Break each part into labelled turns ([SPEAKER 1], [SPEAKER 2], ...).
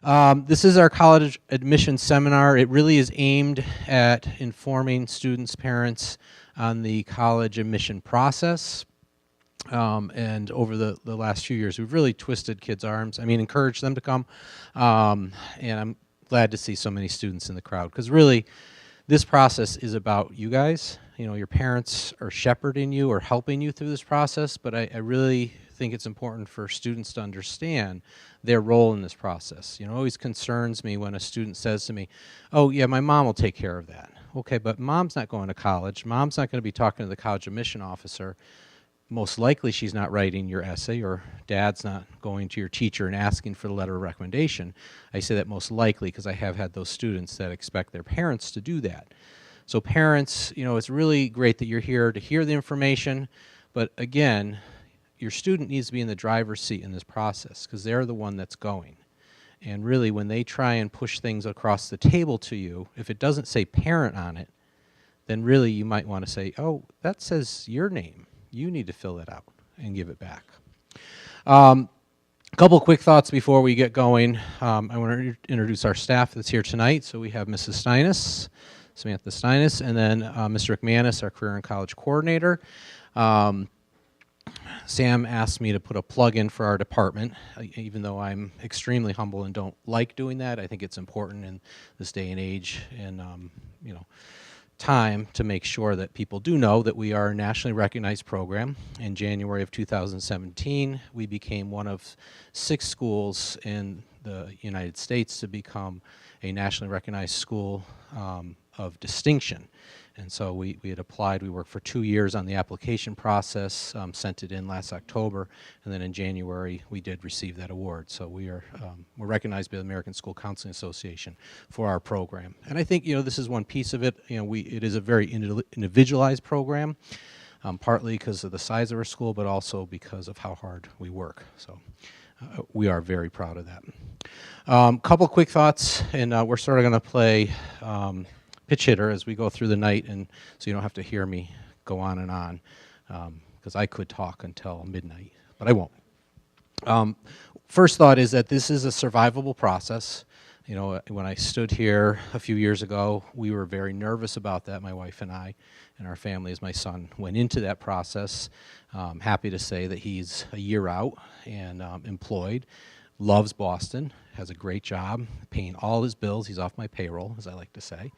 [SPEAKER 1] This is our college admission seminar. It really is aimed at informing students, parents on the college admission process. And over the last few years, we've really twisted kids' arms. I mean, encouraged them to come. And I'm glad to see so many students in the crowd, because really, this process is about you guys. You know, your parents are shepherding you or helping you through this process, but I really think it's important for students to understand their role in this process. You know, it always concerns me when a student says to me, oh yeah, my mom will take care of that. Okay, but mom's not going to college. Mom's not going to be talking to the college admission officer. Most likely she's not writing your essay, or dad's not going to your teacher and asking for the letter of recommendation. I say that most likely because I have had those students that expect their parents to do that. So parents, you know, it's really great that you're here to hear the information, but again, your student needs to be in the driver's seat in this process, because they're the one that's going. And really, when they try and push things across the table to you, if it doesn't say parent on it, then really you might want to say, oh, that says your name. You need to fill it out and give it back. A couple quick thoughts before we get going. I want to introduce our staff that's here tonight. So we have Mrs. Steinis, Samantha Steinis, and then Mr. McManus, our Career and College Coordinator. Sam asked me to put a plug in for our department, even though I'm extremely humble and don't like doing that. I think it's important in this day and age and you know, time to make sure that people do know that we are a nationally recognized program. In January of 2017, we became one of 6 schools in the United States to become a nationally recognized school of distinction. And so we had applied. We worked for 2 years on the application process, sent it in last October, and then in January we did receive that award. So we're recognized by the American School Counseling Association for our program. And I think, you know, this is one piece of it. You know, it is a very individualized program, partly because of the size of our school, but also because of how hard we work. So we are very proud of that. Couple quick thoughts, and we're sort of going to play pitch hitter as we go through the night, and so you don't have to hear me go on and on, because I could talk until midnight, but I won't. First thought is that this is a survivable process. You know, when I stood here a few years ago, we were very nervous about that, my wife and I, and our family as my son went into that process. Happy to say that he's a year out and employed, loves Boston, has a great job, paying all his bills. He's off my payroll, as I like to say.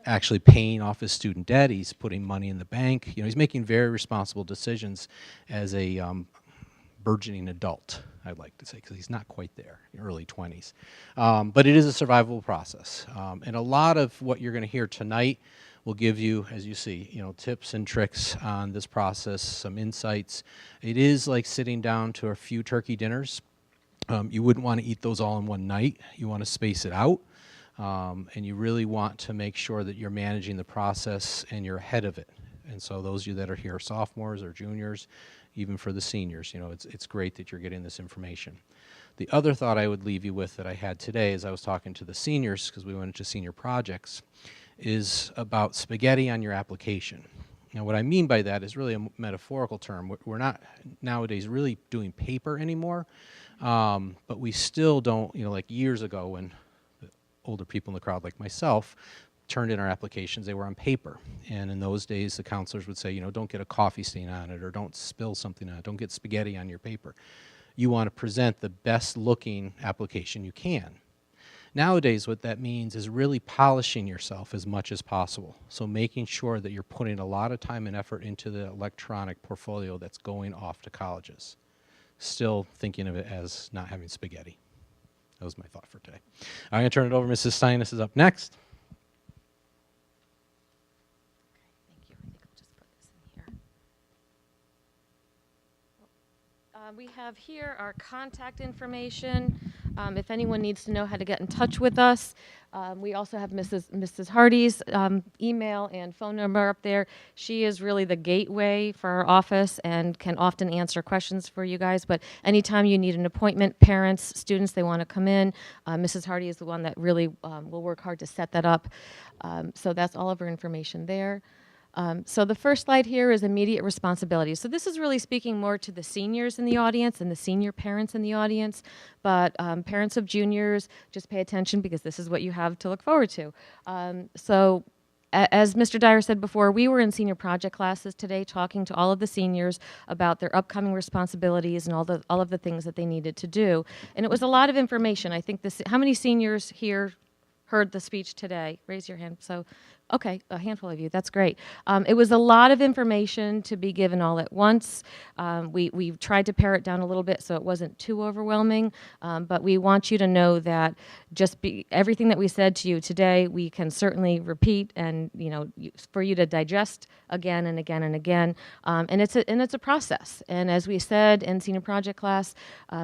[SPEAKER 1] Actually paying off his student debt. He's putting money in the bank. You know, he's making very responsible decisions as a burgeoning adult, I'd like to say, because he's not quite there, early 20s. But it is a survivable process. And a lot of what you're going to hear tonight will give you, as you see, you know, tips and tricks on this process, some insights. It is like sitting down to a few turkey dinners. You wouldn't want to eat those all in one night. You want to space it out. And you really want to make sure that you're managing the process and you're ahead of it. And so those of you that are here, sophomores or juniors, even for the seniors, you know, it's great that you're getting this information. The other thought I would leave you with that I had today as I was talking to the seniors, because we went into senior projects, is about spaghetti on your application. Now what I mean by that is really a metaphorical term. We're not nowadays really doing paper anymore, but we still don't, you know, like years ago when older people in the crowd like myself turned in our applications, they were on paper. And in those days, the counselors would say, you know, don't get a coffee stain on it, or don't spill something on it, don't get spaghetti on your paper. You want to present the best looking application you can. Nowadays, what that means is really polishing yourself as much as possible. So making sure that you're putting a lot of time and effort into the electronic portfolio that's going off to colleges. Still thinking of it as not having spaghetti. That was my thought for today. I'm going to turn it over. Mrs. Steinis is up next.
[SPEAKER 2] Thank you. I think I'll just put this in here. We have here our contact information. If anyone needs to know how to get in touch with us. We also have Mrs. Hardy's email and phone number up there. She is really the gateway for our office and can often answer questions for you guys. But anytime you need an appointment, parents, students, they want to come in, Mrs. Hardy is the one that really will work hard to set that up. So that's all of our information there. So the first slide here is immediate responsibility. So this is really speaking more to the seniors in the audience and the senior parents in the audience, but parents of juniors, just pay attention because this is what you have to look forward to. As Mr. Dyer said before, we were in senior project classes today talking to all of the seniors about their upcoming responsibilities and all of the things that they needed to do. And it was a lot of information. I think how many seniors here heard the speech today? Raise your hand. So, okay, a handful of you. That's great. It was a lot of information to be given all at once. We tried to pare it down a little bit so it wasn't too overwhelming, but we want you to know that everything that we said to you today, we can certainly repeat and for you to digest again and again and again. And it's a process. And as we said in senior project class,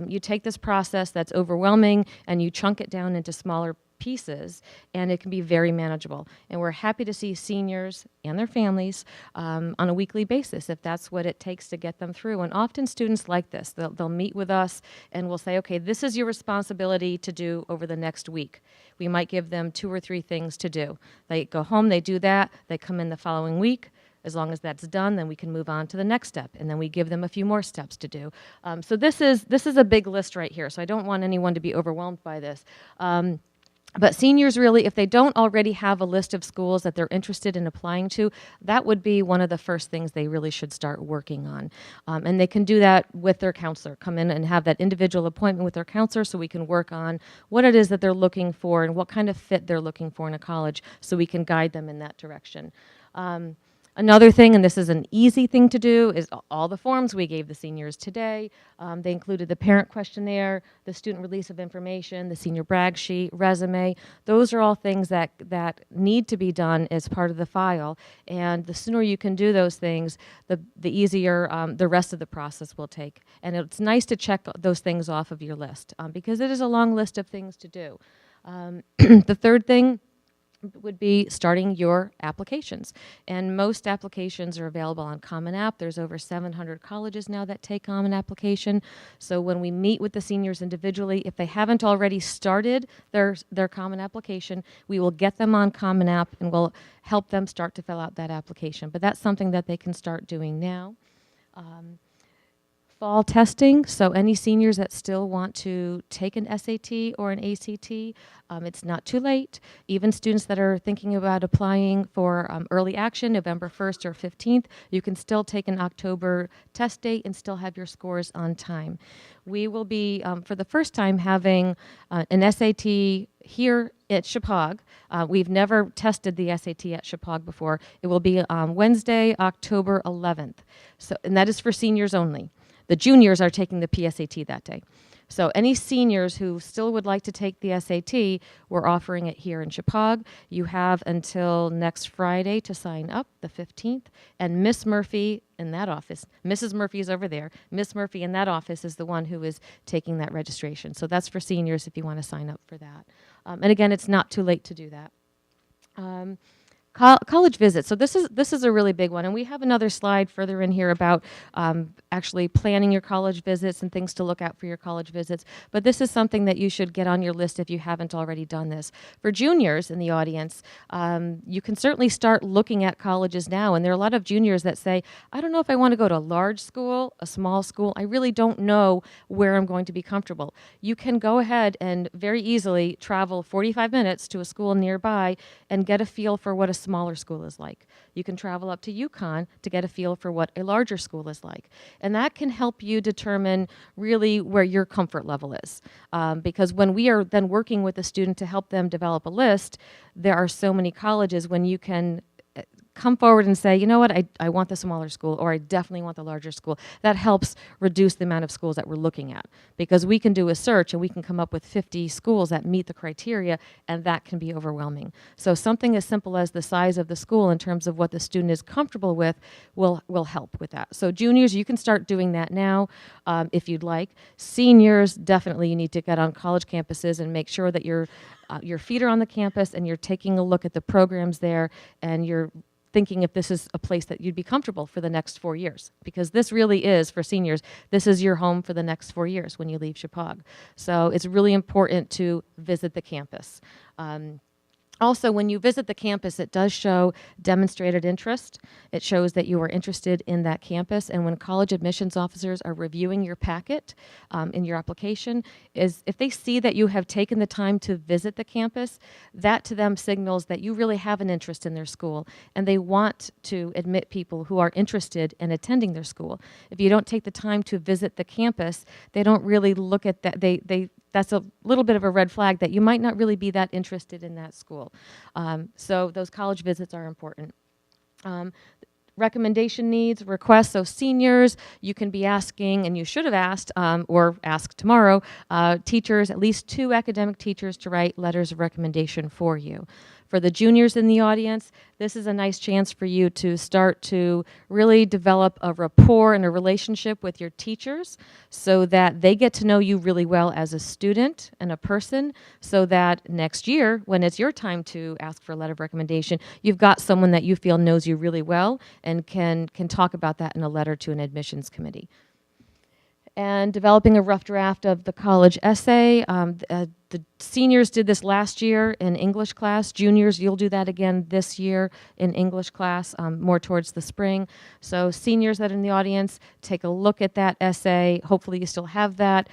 [SPEAKER 2] you take this process that's overwhelming and you chunk it down into smaller pieces, and it can be very manageable. And we're happy to see seniors and their families on a weekly basis if that's what it takes to get them through. And often students like this. They'll meet with us and we'll say, okay, this is your responsibility to do over the next week. We might give them 2 or 3 things to do. They go home, they do that, they come in the following week. As long as that's done, then we can move on to the next step, and then we give them a few more steps to do. So this is a big list right here, so I don't want anyone to be overwhelmed by this. But seniors really, if they don't already have a list of schools that they're interested in applying to, that would be one of the first things they really should start working on. And they can do that with their counselor. Come in and have that individual appointment with their counselor so we can work on what it is that they're looking for and what kind of fit they're looking for in a college so we can guide them in that direction. Another thing, and this is an easy thing to do, is all the forms we gave the seniors today. They included the parent questionnaire, the student release of information, the senior brag sheet, resume. Those are all things that need to be done as part of the file. And the sooner you can do those things, the easier the rest of the process will take. And it's nice to check those things off of your list because it is a long list of things to do. The third thing would be starting your applications. And most applications are available on Common App. There's over 700 colleges now that take on an application. So when we meet with the seniors individually, if they haven't already started their Common application, we will get them on Common App and we'll help them start to fill out that application. But that's something that they can start doing now. Fall testing, so any seniors that still want to take an SAT or an ACT, it's not too late. Even students that are thinking about applying for early action, November 1st or 15th, you can still take an October test date and still have your scores on time. We will be, for the first time, having an SAT here at Shepaug. We've never tested the SAT at Shepaug before. It will be Wednesday, October 11th, and that is for seniors only. The juniors are taking the PSAT that day. So any seniors who still would like to take the SAT, we're offering it here in Shepaug. You have until next Friday to sign up, the 15th. And Miss Murphy in that office, Mrs. Murphy is over there. Miss Murphy in that office is the one who is taking that registration. So that's for seniors if you want to sign up for that. And again, it's not too late to do that. College visits. So this is a really big one, and we have another slide further in here about actually planning your college visits and things to look out for your college visits. But this is something that you should get on your list if you haven't already done this. For juniors in the audience, you can certainly start looking at colleges now, and there are a lot of juniors that say, I don't know if I want to go to a large school, a small school. I really don't know where I'm going to be comfortable. You can go ahead and very easily travel 45 minutes to a school nearby and get a feel for what a smaller school is like. You can travel up to UConn to get a feel for what a larger school is like. And that can help you determine really where your comfort level is. Because when we are then working with a student to help them develop a list, there are so many colleges when you can come forward and say, you know what, I want the smaller school, or I definitely want the larger school. That helps reduce the amount of schools that we're looking at, because we can do a search and we can come up with 50 schools that meet the criteria, and that can be overwhelming. So something as simple as the size of the school in terms of what the student is comfortable with will help with that. So juniors, you can start doing that now if you'd like. Seniors, definitely you need to get on college campuses and make sure that your feet are on the campus and you're taking a look at the programs there, and you're thinking if this is a place that you'd be comfortable for the next 4 years, because this really is, for seniors, this is your home for the next 4 years when you leave Shepaug. So it's really important to visit the campus. Also, when you visit the campus, it does show demonstrated interest. It shows that you are interested in that campus. And when college admissions officers are reviewing your packet in your application, is if they see that you have taken the time to visit the campus, that to them signals that you really have an interest in their school, and they want to admit people who are interested in attending their school. If you don't take the time to visit the campus, they don't really look at that. That's a little bit of a red flag that you might not really be that interested in that school. So those college visits are important. Recommendation needs, requests. So seniors, you can be asking, and you should have asked, or ask tomorrow, teachers, at least 2 academic teachers to write letters of recommendation for you. For the juniors in the audience, this is a nice chance for you to start to really develop a rapport and a relationship with your teachers so that they get to know you really well as a student and a person, so that next year, when it's your time to ask for a letter of recommendation, you've got someone that you feel knows you really well and can talk about that in a letter to an admissions committee. And developing a rough draft of the college essay. The seniors did this last year in English class. Juniors, you'll do that again this year in English class, more towards the spring. So seniors that are in the audience, take a look at that essay. Hopefully you still have that.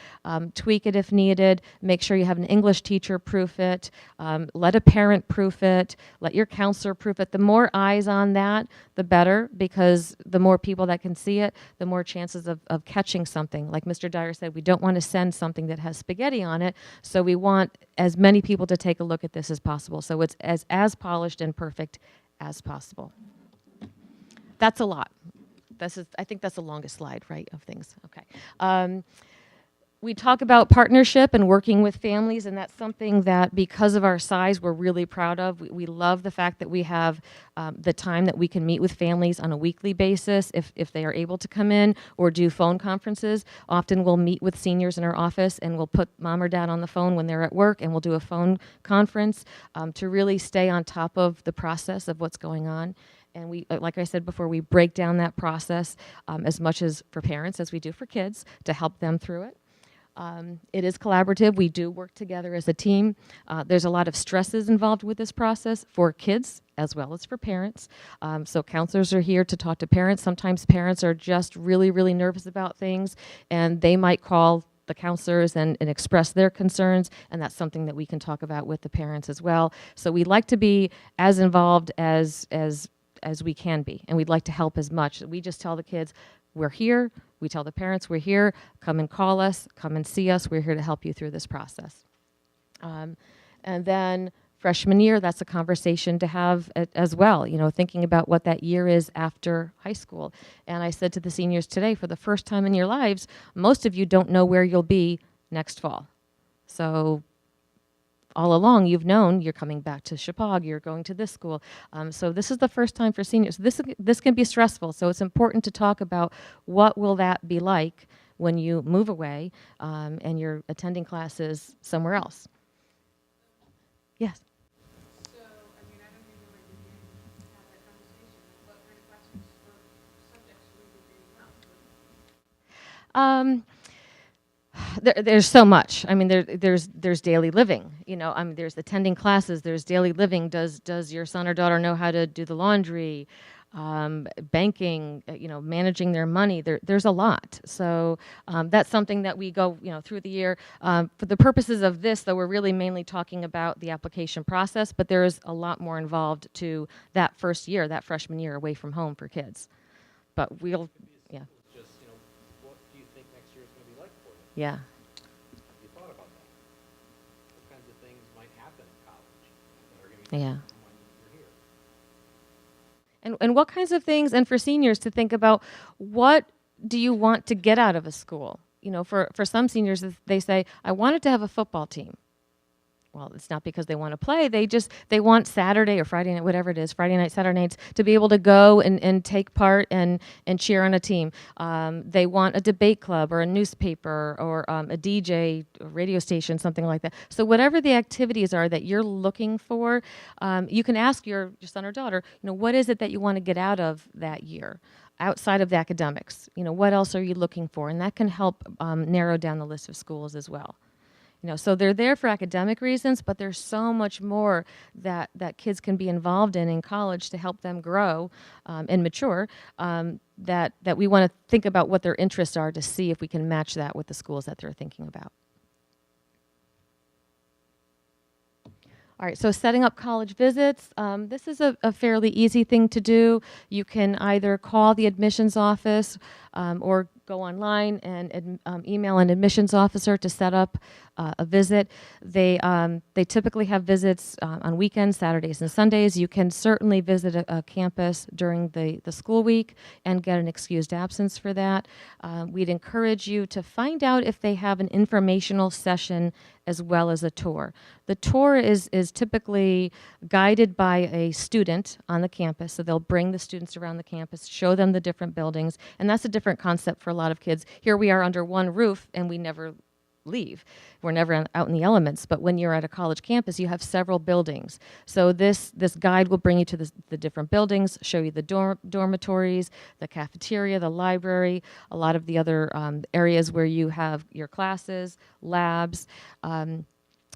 [SPEAKER 2] Tweak it if needed. Make sure you have an English teacher proof it. Let a parent proof it. Let your counselor proof it. The more eyes on that, the better, because the more people that can see it, the more chances of catching something. Like Mr. Dyer said, we don't want to send something that has spaghetti on it, so we want as many people to take a look at this as possible. So it's as polished and perfect as possible. That's a lot. I think that's the longest slide, right, of things. Okay. We talk about partnership and working with families, and that's something that, because of our size, we're really proud of. We love the fact that we have the time that we can meet with families on a weekly basis if they are able to come in, or do phone conferences. Often we'll meet with seniors in our office and we'll put mom or dad on the phone when they're at work, and we'll do a phone conference to really stay on top of the process of what's going on. And we, like I said before, we break down that process as much as for parents as we do for kids to help them through it. It is collaborative. We do work together as a team. There's a lot of stresses involved with this process for kids as well as for parents. So counselors are here to talk to parents. Sometimes parents are just really, really nervous about things, and they might call the counselors and express their concerns, and that's something that we can talk about with the parents as well. So we like to be as involved as we can be, and we'd like to help as much. We just tell the kids, we're here. We tell the parents, we're here. Come and call us. Come and see us. We're here to help you through this process. And then freshman year, that's a conversation to have as well, thinking about what that year is after high school. And I said to the seniors today, for the first time in your lives, most of you don't know where you'll be next fall. So all along, you've known you're coming back to Shepaug, you're going to this school. So this is the first time for seniors. This can be stressful, so it's important to talk about what will that be like when you move away and you're attending classes somewhere else. Yes?
[SPEAKER 3] So, I mean, I don't even know where you can have that conversation. What kind of questions or subjects should we be bringing up?
[SPEAKER 2] There's so much. I mean, there's daily living. There's attending classes. There's daily living. Does your son or daughter know how to do the laundry? Banking. Managing their money. There's a lot. So that's something that we go through the year. For the purposes of this, though, we're really mainly talking about the application process. But there is a lot more involved to that first year, that freshman year away from home for kids. But we'll. Yeah.
[SPEAKER 1] Just, what do you think next year is going to be like for you?
[SPEAKER 2] Yeah.
[SPEAKER 1] Have you thought about that? What kinds of things might happen in college that are going to be
[SPEAKER 2] Yeah.
[SPEAKER 1] different when you're here?
[SPEAKER 2] And what kinds of things, and for seniors to think about, what do you want to get out of a school? For some seniors, they say, I wanted to have a football team. Well, it's not because they want to play. They want Saturday or Friday night, whatever it is, Friday night, Saturday nights, to be able to go and take part and cheer on a team. They want a debate club or a newspaper or a DJ, a radio station, something like that. So whatever the activities are that you're looking for, you can ask your son or daughter, what is it that you want to get out of that year? Outside of the academics, what else are you looking for? And that can help narrow down the list of schools as well. So they're there for academic reasons, but there's so much more that kids can be involved in college to help them grow and mature, that we want to think about what their interests are to see if we can match that with the schools that they're thinking about. All right, so setting up college visits, this is a fairly easy thing to do. You can either call the admissions office or go online and email an admissions officer to set up a visit. They typically have visits on weekends, Saturdays and Sundays. You can certainly visit a campus during the school week and get an excused absence for that. We'd encourage you to find out if they have an informational session as well as a tour. The tour is typically guided by a student on the campus, so they'll bring the students around the campus, show them the different buildings, and that's a different concept for a lot of kids. Here we are under one roof, and we never leave. We're never out in the elements, but when you're at a college campus, you have several buildings. So this guide will bring you to the different buildings, show you the dormitories, the cafeteria, the library, a lot of the other areas where you have your classes, labs.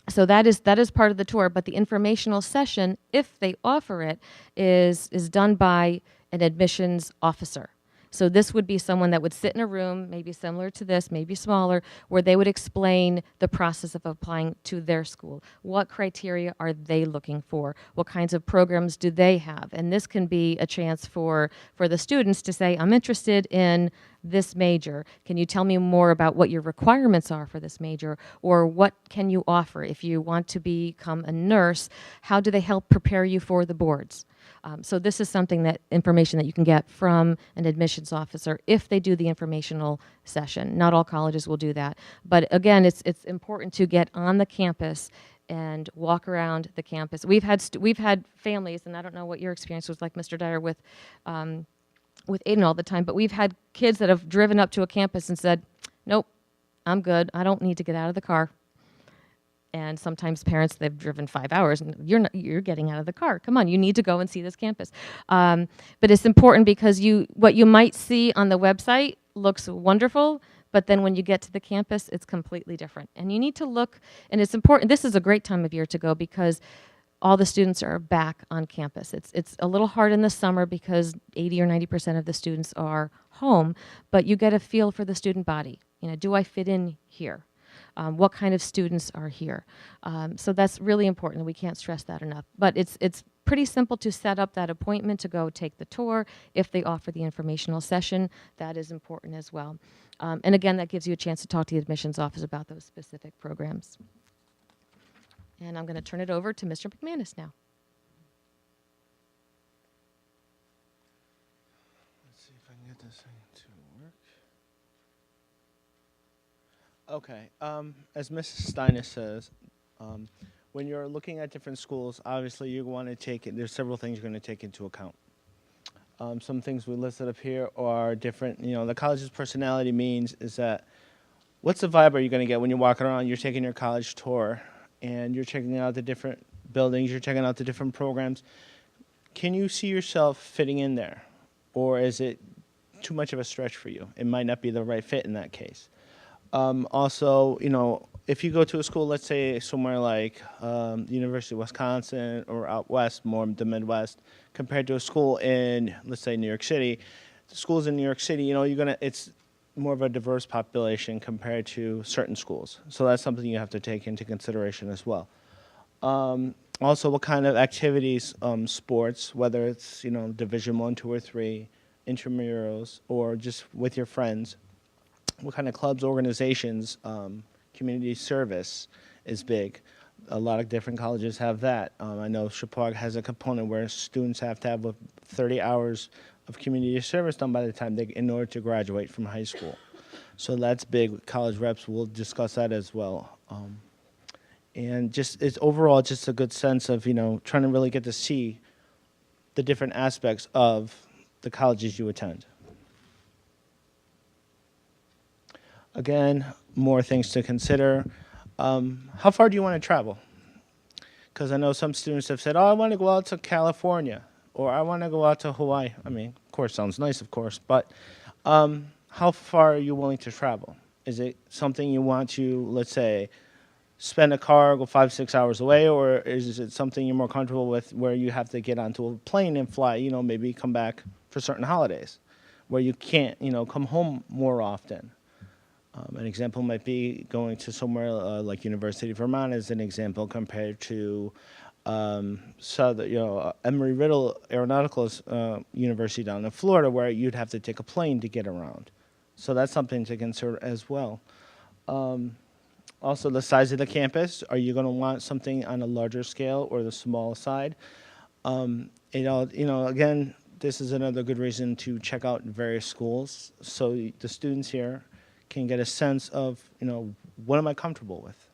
[SPEAKER 2] So that is part of the tour, but the informational session, if they offer it, is done by an admissions officer. So this would be someone that would sit in a room, maybe similar to this, maybe smaller, where they would explain the process of applying to their school. What criteria are they looking for? What kinds of programs do they have? And this can be a chance for the students to say, I'm interested in this major. Can you tell me more about what your requirements are for this major? Or what can you offer? If you want to become a nurse, how do they help prepare you for the boards? So this is information that you can get from an admissions officer if they do the informational session. Not all colleges will do that. But again, it's important to get on the campus and walk around the campus. We've had families, and I don't know what your experience was like, Mr. Dyer, with Aiden all the time, but we've had kids that have driven up to a campus and said, nope, I'm good. I don't need to get out of the car. And sometimes parents, they've driven 5 hours, and you're getting out of the car. Come on, you need to go and see this campus. But it's important because what you might see on the website looks wonderful, but then when you get to the campus, it's completely different. And you need to look, and it's important. This is a great time of year to go because all the students are back on campus. It's a little hard in the summer because 80 or 90% of the students are home, but you get a feel for the student body. Do I fit in here? What kind of students are here? So that's really important. We can't stress that enough. But it's pretty simple to set up that appointment to go take the tour. If they offer the informational session, that is important as well. And again, that gives you a chance to talk to the admissions office about those specific programs. And I'm going to turn it over to Mr. McManus now.
[SPEAKER 4] Let's see if I can get this thing to work. Okay, as Mrs. Steiner says, when you're looking at different schools, obviously you want to take it, there's several things you're going to take into account. Some things we listed up here are different, the college's personality means is that what's the vibe are you going to get when you're walking around, you're taking your college tour, and you're checking out the different buildings, you're checking out the different programs. Can you see yourself fitting in there? Or is it too much of a stretch for you? It might not be the right fit in that case. Also, if you go to a school, let's say somewhere like the University of Wisconsin or out west, more the Midwest, compared to a school in, let's say, New York City, the schools in New York City, it's more of a diverse population compared to certain schools. So that's something you have to take into consideration as well. Also, what kind of activities, sports, whether it's, Division I, II, or III, intramurals, or just with your friends, what kind of clubs, organizations, community service is big. A lot of different colleges have that. I know Shepaug has a component where students have to have 30 hours of community service done by the time in order to graduate from high school. So that's big. College reps will discuss that as well. And it's overall just a good sense of, trying to really get to see the different aspects of the colleges you attend. Again, more things to consider. How far do you want to travel? Because I know some students have said, I want to go out to California, or I want to go out to Hawaii. I mean, of course, sounds nice, of course, but how far are you willing to travel? Is it something you want to, let's say, spend a car, go 5, 6 hours away, or is it something you're more comfortable with where you have to get onto a plane and fly, maybe come back for certain holidays where you can't, come home more often? An example might be going to somewhere like University of Vermont as an example compared to Emory-Riddle Aeronautical University down in Florida, where you'd have to take a plane to get around. So that's something to consider as well. Also, the size of the campus. Are you going to want something on a larger scale or the small side? Again, this is another good reason to check out various schools so the students here can get a sense of, what am I comfortable with?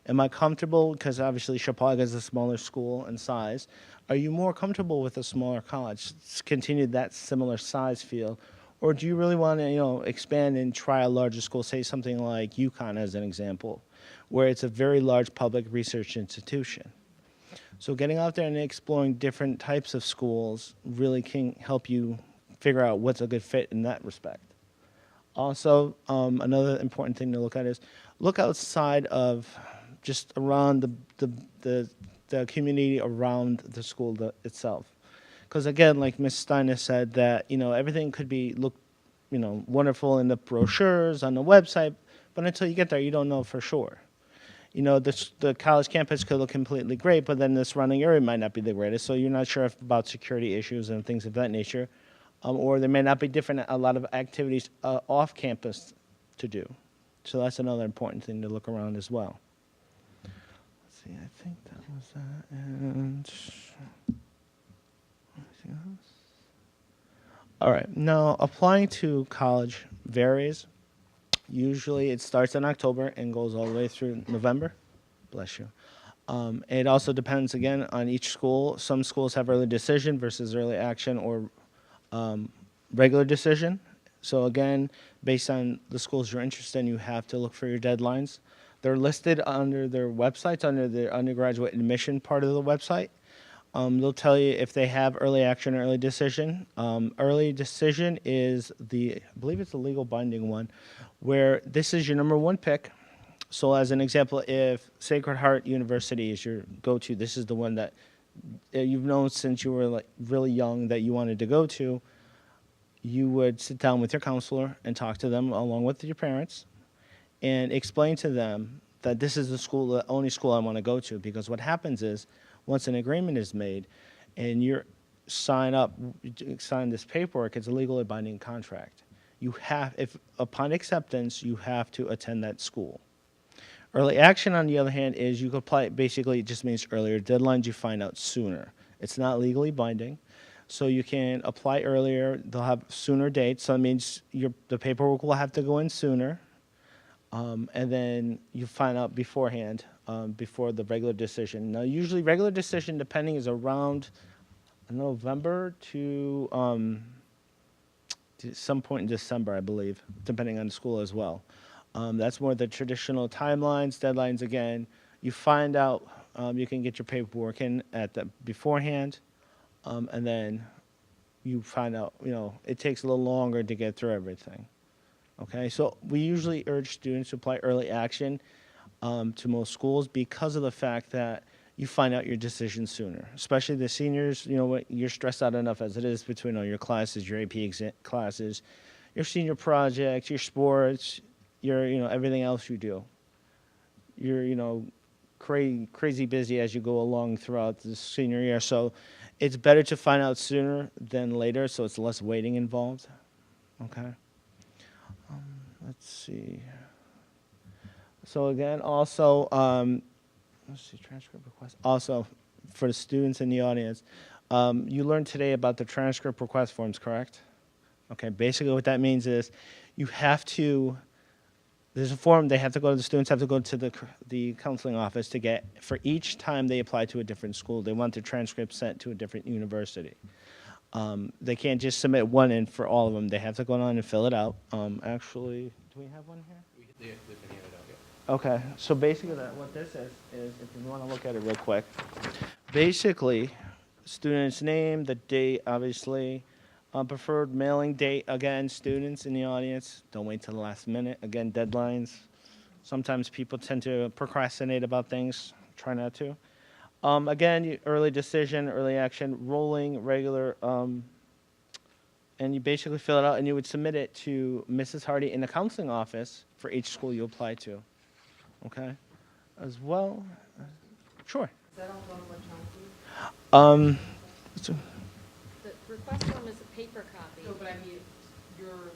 [SPEAKER 4] Am I comfortable, because obviously Shepaug is a smaller school in size, are you more comfortable with a smaller college? Continue that similar size feel? Or do you really want to, expand and try a larger school, say something like UConn as an example, where it's a very large public research institution? So getting out there and exploring different types of schools really can help you figure out what's a good fit in that respect. Also, another important thing to look at is look outside of just around the community around the school itself. Because again, like Ms. Steiner said, that everything could look wonderful in the brochures on the website, but until you get there, you don't know for sure. The college campus could look completely great, but then the surrounding area might not be the greatest, so you're not sure about security issues and things of that nature. Or there may not be a lot of activities off campus to do. So that's another important thing to look around as well. Let's see, I think that was that. And anything else? All right, now applying to college varies. Usually it starts in October and goes all the way through November. Bless you. It also depends, again, on each school. Some schools have early decision versus early action or regular decision. So again, based on the schools you're interested in, you have to look for your deadlines. They're listed under their websites, under their undergraduate admission part of the website. They'll tell you if they have early action or early decision. Early decision is I believe it's the legal binding one, where this is your number one pick. So as an example, if Sacred Heart University is your go-to, this is the one that you've known since you were really young that you wanted to go to, you would sit down with your counselor and talk to them along with your parents and explain to them that this is the only school I want to go to. Because what happens is, once an agreement is made and you sign this paperwork, it's a legally binding contract. If upon acceptance, you have to attend that school. Early action, on the other hand, is you could apply. Basically, it just means earlier deadlines. You find out sooner. It's not legally binding, so you can apply earlier. They'll have sooner dates, so it means the paperwork will have to go in sooner, and then you find out beforehand, before the regular decision. Now, usually regular decision, depending, is around November to some point in December, I believe, depending on the school as well. That's more the traditional timelines, deadlines. Again, you find out, you can get your paperwork in beforehand, and then you find out, it takes a little longer to get through everything. Okay, so we usually urge students to apply early action to most schools because of the fact that you find out your decision sooner, especially the seniors. You're stressed out enough as it is between all your classes, your AP classes, your senior projects, your sports, your everything else you do. You're crazy busy as you go along throughout the senior year. So it's better to find out sooner than later, so it's less waiting involved. Okay. Let's see. So again, also, let's see, transcript request. Also, for the students in the audience, you learned today about the transcript request forms, correct? Okay, basically what that means is there's a form the students have to go to the counseling office to get for each time they apply to a different school. They want their transcript sent to a different university. They can't just submit one in for all of them. They have to go on and fill it out. Actually, do we have one here?
[SPEAKER 1] They've been handed out, yeah.
[SPEAKER 4] Okay, so basically what this is if you want to look at it real quick, basically, student's name, the date, obviously, preferred mailing date. Again, students in the audience, don't wait till the last minute. Again, deadlines. Sometimes people tend to procrastinate about things. Try not to. Again, early decision, early action, rolling, regular, and you basically fill it out and you would submit it to Mrs. Hardy in the counseling office for each school you apply to. Okay? As well, sure.
[SPEAKER 3] Is that all done electronically?
[SPEAKER 4] So-
[SPEAKER 2] The request form is a paper copy.
[SPEAKER 3] No, but I mean, you're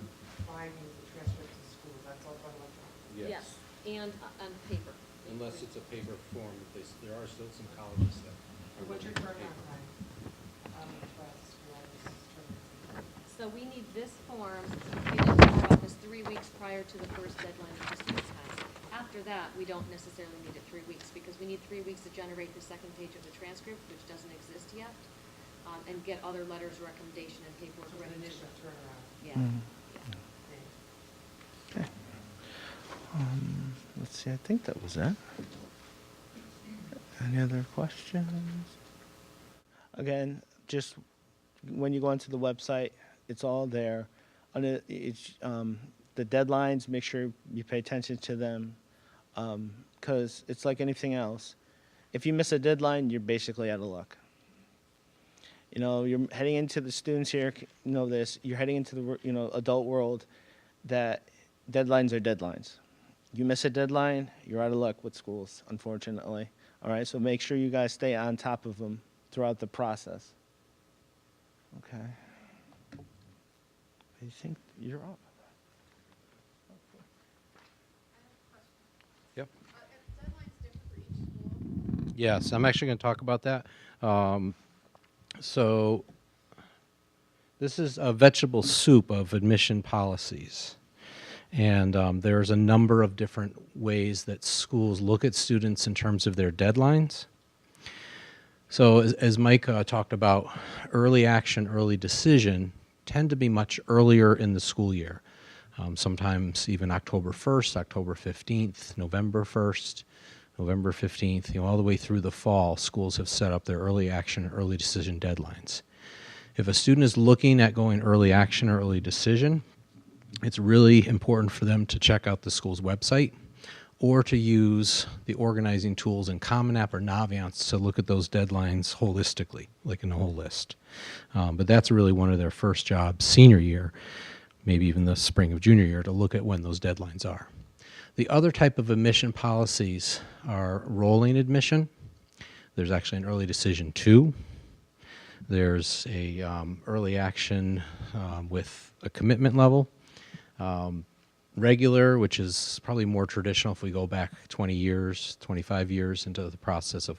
[SPEAKER 3] finding the transcripts in school, that's all done electronically?
[SPEAKER 2] Yes, and on paper.
[SPEAKER 1] Unless it's a paper form, there are still some colleges that.
[SPEAKER 3] And what's your turnaround time on the request for all this turnaround?
[SPEAKER 2] So we need this form completed in our office 3 weeks prior to the first deadline that the students has. After that, we don't necessarily need it 3 weeks, because we need 3 weeks to generate the second page of the transcript, which doesn't exist yet, and get other letters, recommendation, and paperwork
[SPEAKER 3] So
[SPEAKER 2] ready
[SPEAKER 3] an
[SPEAKER 2] to.
[SPEAKER 3] initial turnaround.
[SPEAKER 2] Yeah.
[SPEAKER 3] Thanks.
[SPEAKER 4] Let's see, I think that was it. Any other questions? Again, just when you go onto the website, it's all there. The deadlines, make sure you pay attention to them, because it's like anything else. If you miss a deadline, you're basically out of luck. You know, you're heading into the students here, know this, you're heading into the adult world, that deadlines are deadlines. You miss a deadline, you're out of luck with schools, unfortunately. All right, so make sure you guys stay on top of them throughout the process. Okay. I think you're up.
[SPEAKER 1] Yep.
[SPEAKER 3] Deadline's different for each school?
[SPEAKER 1] Yes, I'm actually going to talk about that. So this is a vegetable soup of admission policies. And there's a number of different ways that schools look at students in terms of their deadlines. So as Mike talked about, early action, early decision tend to be much earlier in the school year. Sometimes even October 1st, October 15th, November 1st, November 15th, all the way through the fall, schools have set up their early action, early decision deadlines. If a student is looking at going early action or early decision, it's really important for them to check out the school's website or to use the organizing tools in Common App or Naviance to look at those deadlines holistically, like in a whole list. But that's really one of their first jobs senior year, maybe even the spring of junior year, to look at when those deadlines are. The other type of admission policies are rolling admission. There's actually an early decision too. There's a early action with a commitment level. Regular, which is probably more traditional if we go back 20 years, 25 years into the process of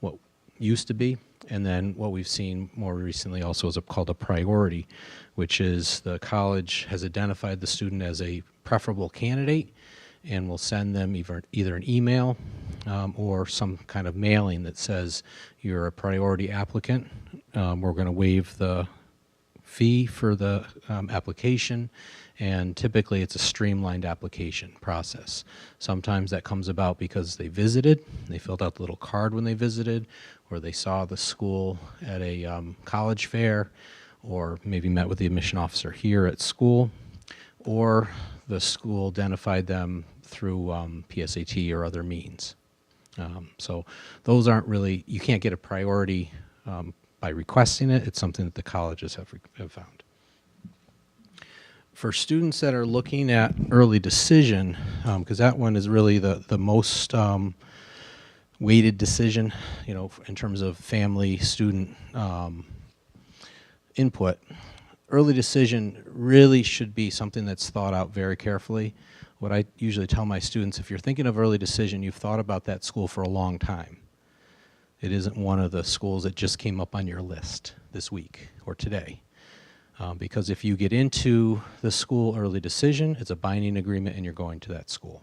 [SPEAKER 1] what used to be. And then what we've seen more recently also is called a priority, which is the college has identified the student as a preferable candidate and will send them either an email or some kind of mailing that says you're a priority applicant. We're going to waive the fee for the application, and typically it's a streamlined application process. Sometimes that comes about because they visited, they filled out the little card when they visited, or they saw the school at a college fair, or maybe met with the admission officer here at school, or the school identified them through PSAT or other means. So those aren't really, you can't get a priority by requesting it. It's something that the colleges have found. For students that are looking at early decision, because that one is really the most weighted decision, in terms of family, student input, early decision really should be something that's thought out very carefully. What I usually tell my students, if you're thinking of early decision, you've thought about that school for a long time. It isn't one of the schools that just came up on your list this week or today. Because if you get into the school early decision, it's a binding agreement and you're going to that school.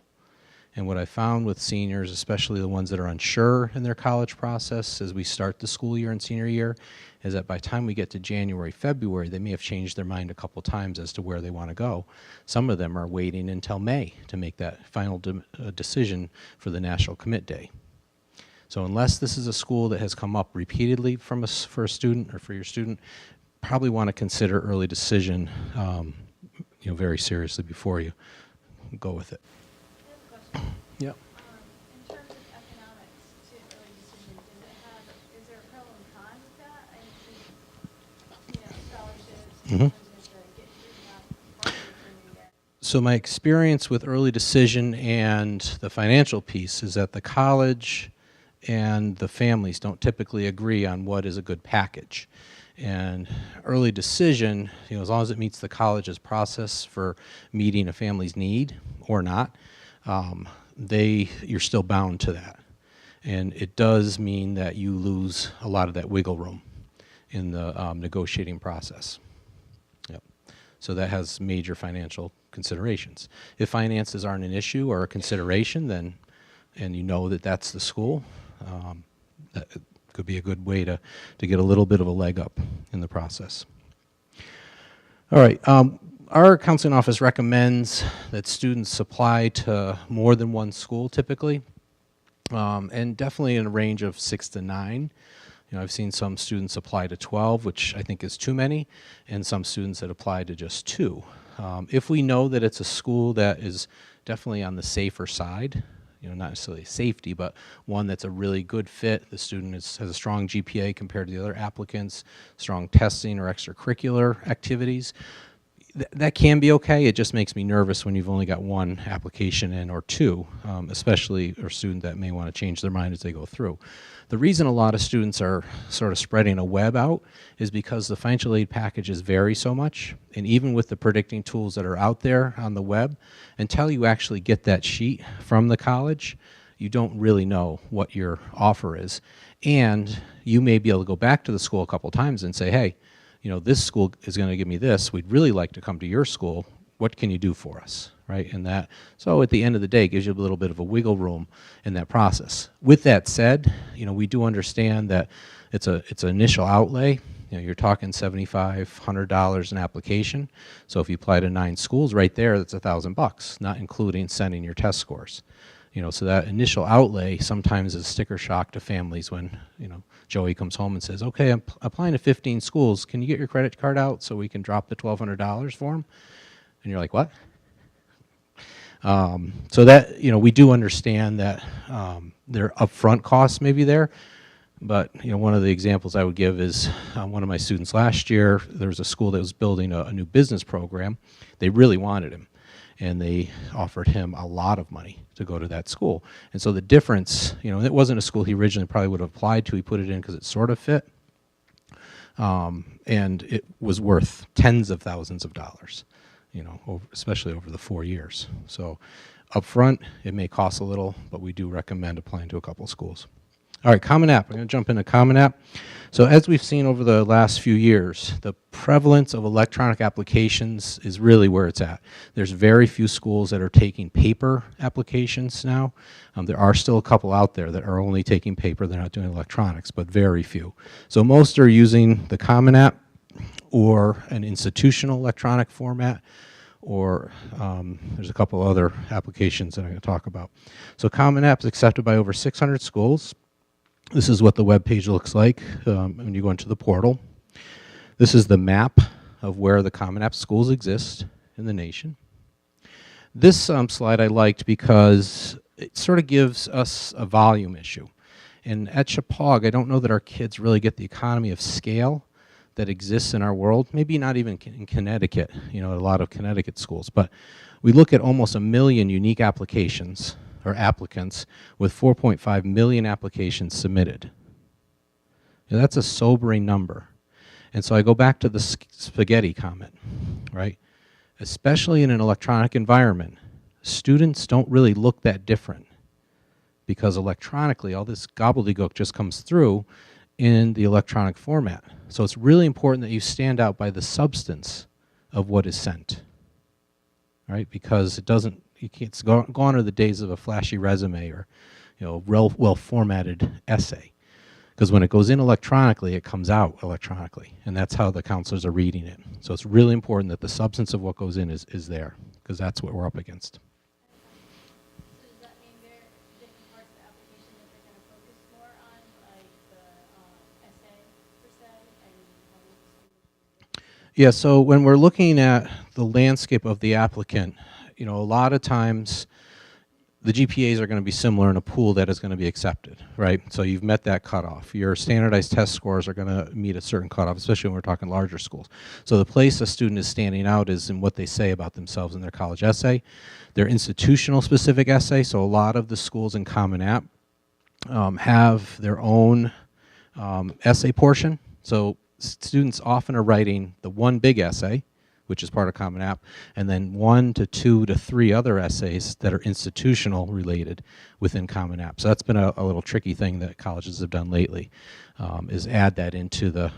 [SPEAKER 1] And what I found with seniors, especially the ones that are unsure in their college process as we start the school year and senior year, is that by the time we get to January, February, they may have changed their mind a couple times as to where they want to go. Some of them are waiting until May to make that final decision for the National Commit Day. So unless this is a school that has come up repeatedly for a student or for your student, probably want to consider early decision very seriously before you go with it.
[SPEAKER 2] I have a question.
[SPEAKER 1] Yep.
[SPEAKER 3] In terms of economics to early decision, is there a pro and con with that? I mean, scholarships,
[SPEAKER 1] Mhm.
[SPEAKER 3] sometimes you have to get through that part before you get.
[SPEAKER 1] So my experience with early decision and the financial piece is that the college and the families don't typically agree on what is a good package. And early decision, as long as it meets the college's process for meeting a family's need or not, you're still bound to that. And it does mean that you lose a lot of that wiggle room in the negotiating process. Yep. So that has major financial considerations. If finances aren't an issue or a consideration, then, and you know that that's the school, that could be a good way to get a little bit of a leg up in the process. All right. Our counseling office recommends that students apply to more than one school typically, and definitely in a range of 6 to 9. I've seen some students apply to 12, which I think is too many, and some students that apply to just 2. If we know that it's a school that is definitely on the safer side, not necessarily safety, but one that's a really good fit, the student has a strong GPA compared to the other applicants, strong testing or extracurricular activities, that can be okay. It just makes me nervous when you've only got 1 application in or 2, especially a student that may want to change their mind as they go through. The reason a lot of students are sort of spreading a web out is because the financial aid packages vary so much, and even with the predicting tools that are out there on the web, until you actually get that sheet from the college, you don't really know what your offer is. And you may be able to go back to the school a couple times and say, hey, this school is going to give me this. We'd really like to come to your school. What can you do for us, right? And that, so at the end of the day, it gives you a little bit of a wiggle room in that process. With that said, we do understand that it's an initial outlay. You're talking $7,500 an application. So if you apply to 9 schools, right there, that's $1,000, not including sending your test scores. So that initial outlay sometimes is sticker shock to families when, Joey comes home and says, okay, I'm applying to 15 schools. Can you get your credit card out so we can drop the $1,200 for them? And you're like, what? So that, we do understand that there are upfront costs maybe there. But, one of the examples I would give is one of my students last year, there was a school that was building a new business program. They really wanted him, and they offered him a lot of money to go to that school. And so the difference, it wasn't a school he originally probably would have applied to. He put it in because it sort of fit. And it was worth tens of thousands of dollars, especially over the 4 years. So up front, it may cost a little, but we do recommend applying to a couple of schools. All right, Common App. I'm going to jump into Common App. So as we've seen over the last few years, the prevalence of electronic applications is really where it's at. There's very few schools that are taking paper applications now. There are still a couple out there that are only taking paper. They're not doing electronics, but very few. So most are using the Common App or an institutional electronic format, or there's a couple other applications that I'm going to talk about. So Common App is accepted by over 600 schools. This is what the web page looks like when you go into the portal. This is the map of where the Common App schools exist in the nation. This slide I liked because it sort of gives us a volume issue. And at Shepaug, I don't know that our kids really get the economy of scale that exists in our world, maybe not even in Connecticut, a lot of Connecticut schools. But we look at almost 1 million unique applications or applicants with 4.5 million applications submitted. Now, that's a sobering number. And so I go back to the spaghetti comment, right? Especially in an electronic environment, students don't really look that different because electronically all this gobbledygook just comes through in the electronic format. So it's really important that you stand out by the substance of what is sent, right? Because it doesn't, it's gone are the days of a flashy resume or, well-formatted essay. Because when it goes in electronically, it comes out electronically, and that's how the counselors are reading it. So it's really important that the substance of what goes in is there, because that's what we're up against.
[SPEAKER 3] So does that mean there are different parts of the application that they're going to focus more on, like the essay per se, and
[SPEAKER 1] Yeah, so when we're looking at the landscape of the applicant, a lot of times the GPAs are going to be similar in a pool that is going to be accepted, right? So you've met that cutoff. Your standardized test scores are going to meet a certain cutoff, especially when we're talking larger schools. So the place a student is standing out is in what they say about themselves in their college essay, their institutional specific essay. So a lot of the schools in Common App have their own essay portion. So students often are writing the one big essay, which is part of Common App, and then 1 to 2 to 3 other essays that are institutional related within Common App. So that's been a little tricky thing that colleges have done lately, is add that into the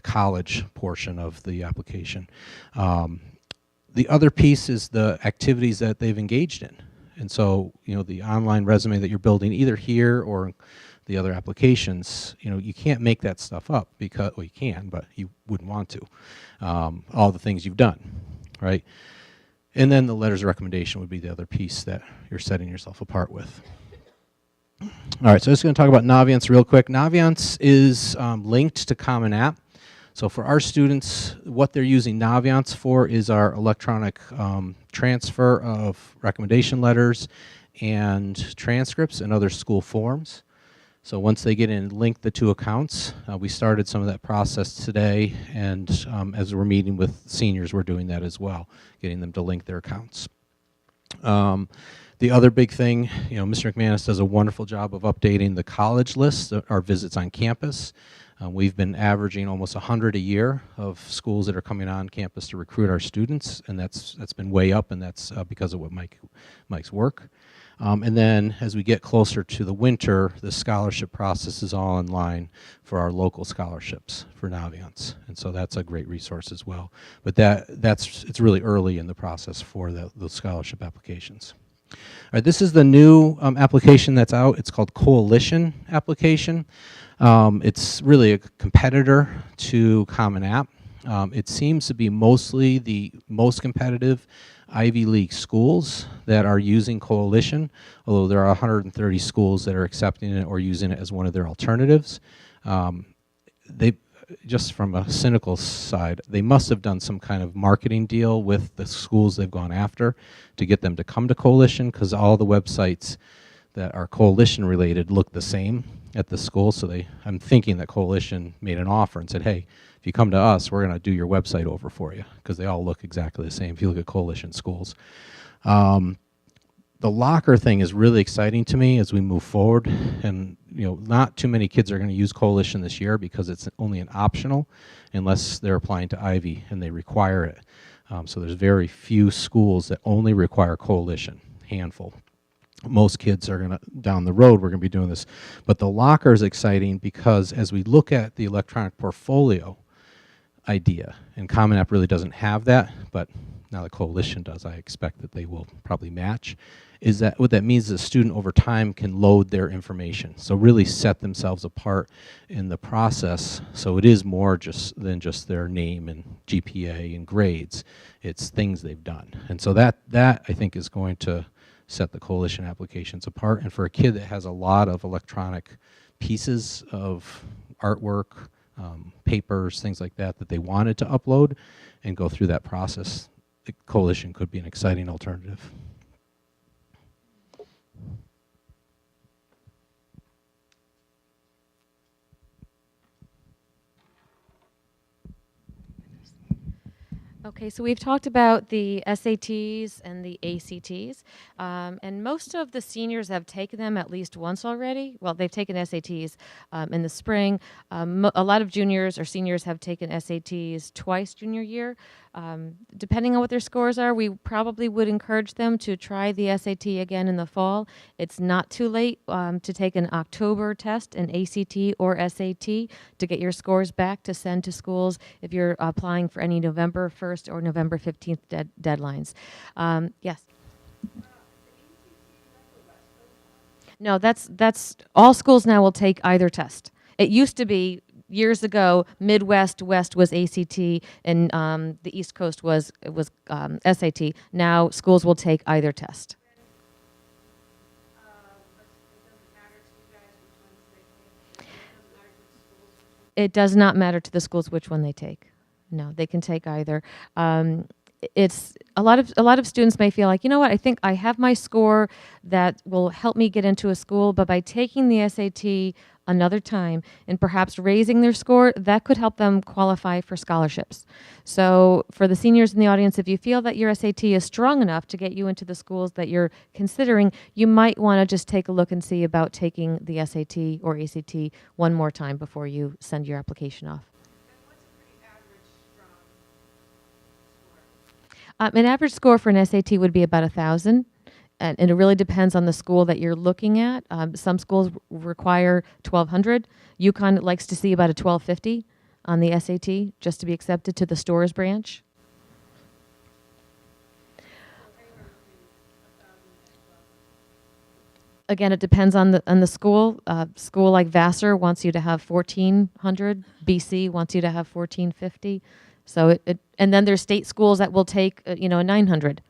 [SPEAKER 1] college portion of the application. The other piece is the activities that they've engaged in. And so, you know, the online resume that you're building either here or the other applications, you know, you can't make that stuff up because, well, you can, but you wouldn't want to. All the things you've done, right? And then the letters of recommendation would be the other piece that you're setting yourself apart with. All right, so I'm just going to talk about Naviance real quick. Naviance is linked to Common App. So for our students, what they're using Naviance for is our electronic transfer of recommendation letters and transcripts and other school forms. So once they get in and link the two accounts, we started some of that process today, and as we're meeting with seniors, we're doing that as well, getting them to link their accounts. The other big thing, you know, Mr. McManus does a wonderful job of updating the college list, our visits on campus. We've been averaging almost 100 a year of schools that are coming on campus to recruit our students, and that's been way up, and that's because of what Mike's work. And then as we get closer to the winter, the scholarship process is all in line for our local scholarships for Naviance. And so that's a great resource as well. But it's really early in the process for the scholarship applications. All right, this is the new application that's out. It's called Coalition application. It's really a competitor to Common App. It seems to be mostly the most competitive Ivy League schools that are using Coalition, although there are 130 schools that are accepting it or using it as one of their alternatives. Just from a cynical side, they must have done some kind of marketing deal with the schools they've gone after to get them to come to Coalition, because all the websites that are Coalition related look the same at the school. So I'm thinking that Coalition made an offer and said, hey, if you come to us, we're going to do your website over for you, because they all look exactly the same if you look at Coalition schools. The locker thing is really exciting to me as we move forward, and you know, not too many kids are going to use Coalition this year because it's only an optional unless they're applying to Ivy and they require it. So there's very few schools that only require Coalition, handful. Most kids are going to, down the road, we're going to be doing this. But the locker is exciting because as we look at the electronic portfolio idea, and Common App really doesn't have that, but now the Coalition does, I expect that they will probably match, is that what that means is a student over time can load their information. So really set themselves apart in the process. So it is more than just their name and GPA and grades. It's things they've done. And so that I think is going to set the Coalition applications apart. And for a kid that has a lot of electronic pieces of artwork, papers, things like that they wanted to upload and go through that process, the Coalition could be an exciting alternative.
[SPEAKER 2] Okay, so we've talked about the SATs and the ACTs, and most of the seniors have taken them at least once already. Well, they've taken SATs in the spring. A lot of juniors or seniors have taken SATs twice junior year. Depending on what their scores are, we probably would encourage them to try the SAT again in the fall. It's not too late to take an October test, an ACT or SAT, to get your scores back to send to schools if you're applying for any November 1st or November 15th deadlines. Yes? No, that's all schools now will take either test. It used to be years ago, Midwest, West was ACT, and the East Coast was SAT. Now schools will take either test. It does not matter to the schools which one they take. No, they can take either. it's a lot of students may feel like, you know what, I think I have my score that will help me get into a school, but by taking the SAT another time and perhaps raising their score, that could help them qualify for scholarships. So for the seniors in the audience, if you feel that your SAT is strong enough to get you into the schools that you're considering, you might want to just take a look and see about taking the SAT or ACT one more time before you send your application off. An average score for an SAT would be about 1,000. And it really depends on the school that you're looking at. Some schools require 1,200. UConn likes to see about a 1,250 on the SAT just to be accepted to the Stores branch. Again, it depends on the school. School like Vassar wants you to have 1,400. BC wants you to have 1,450. So and then there's state schools that will take a 900.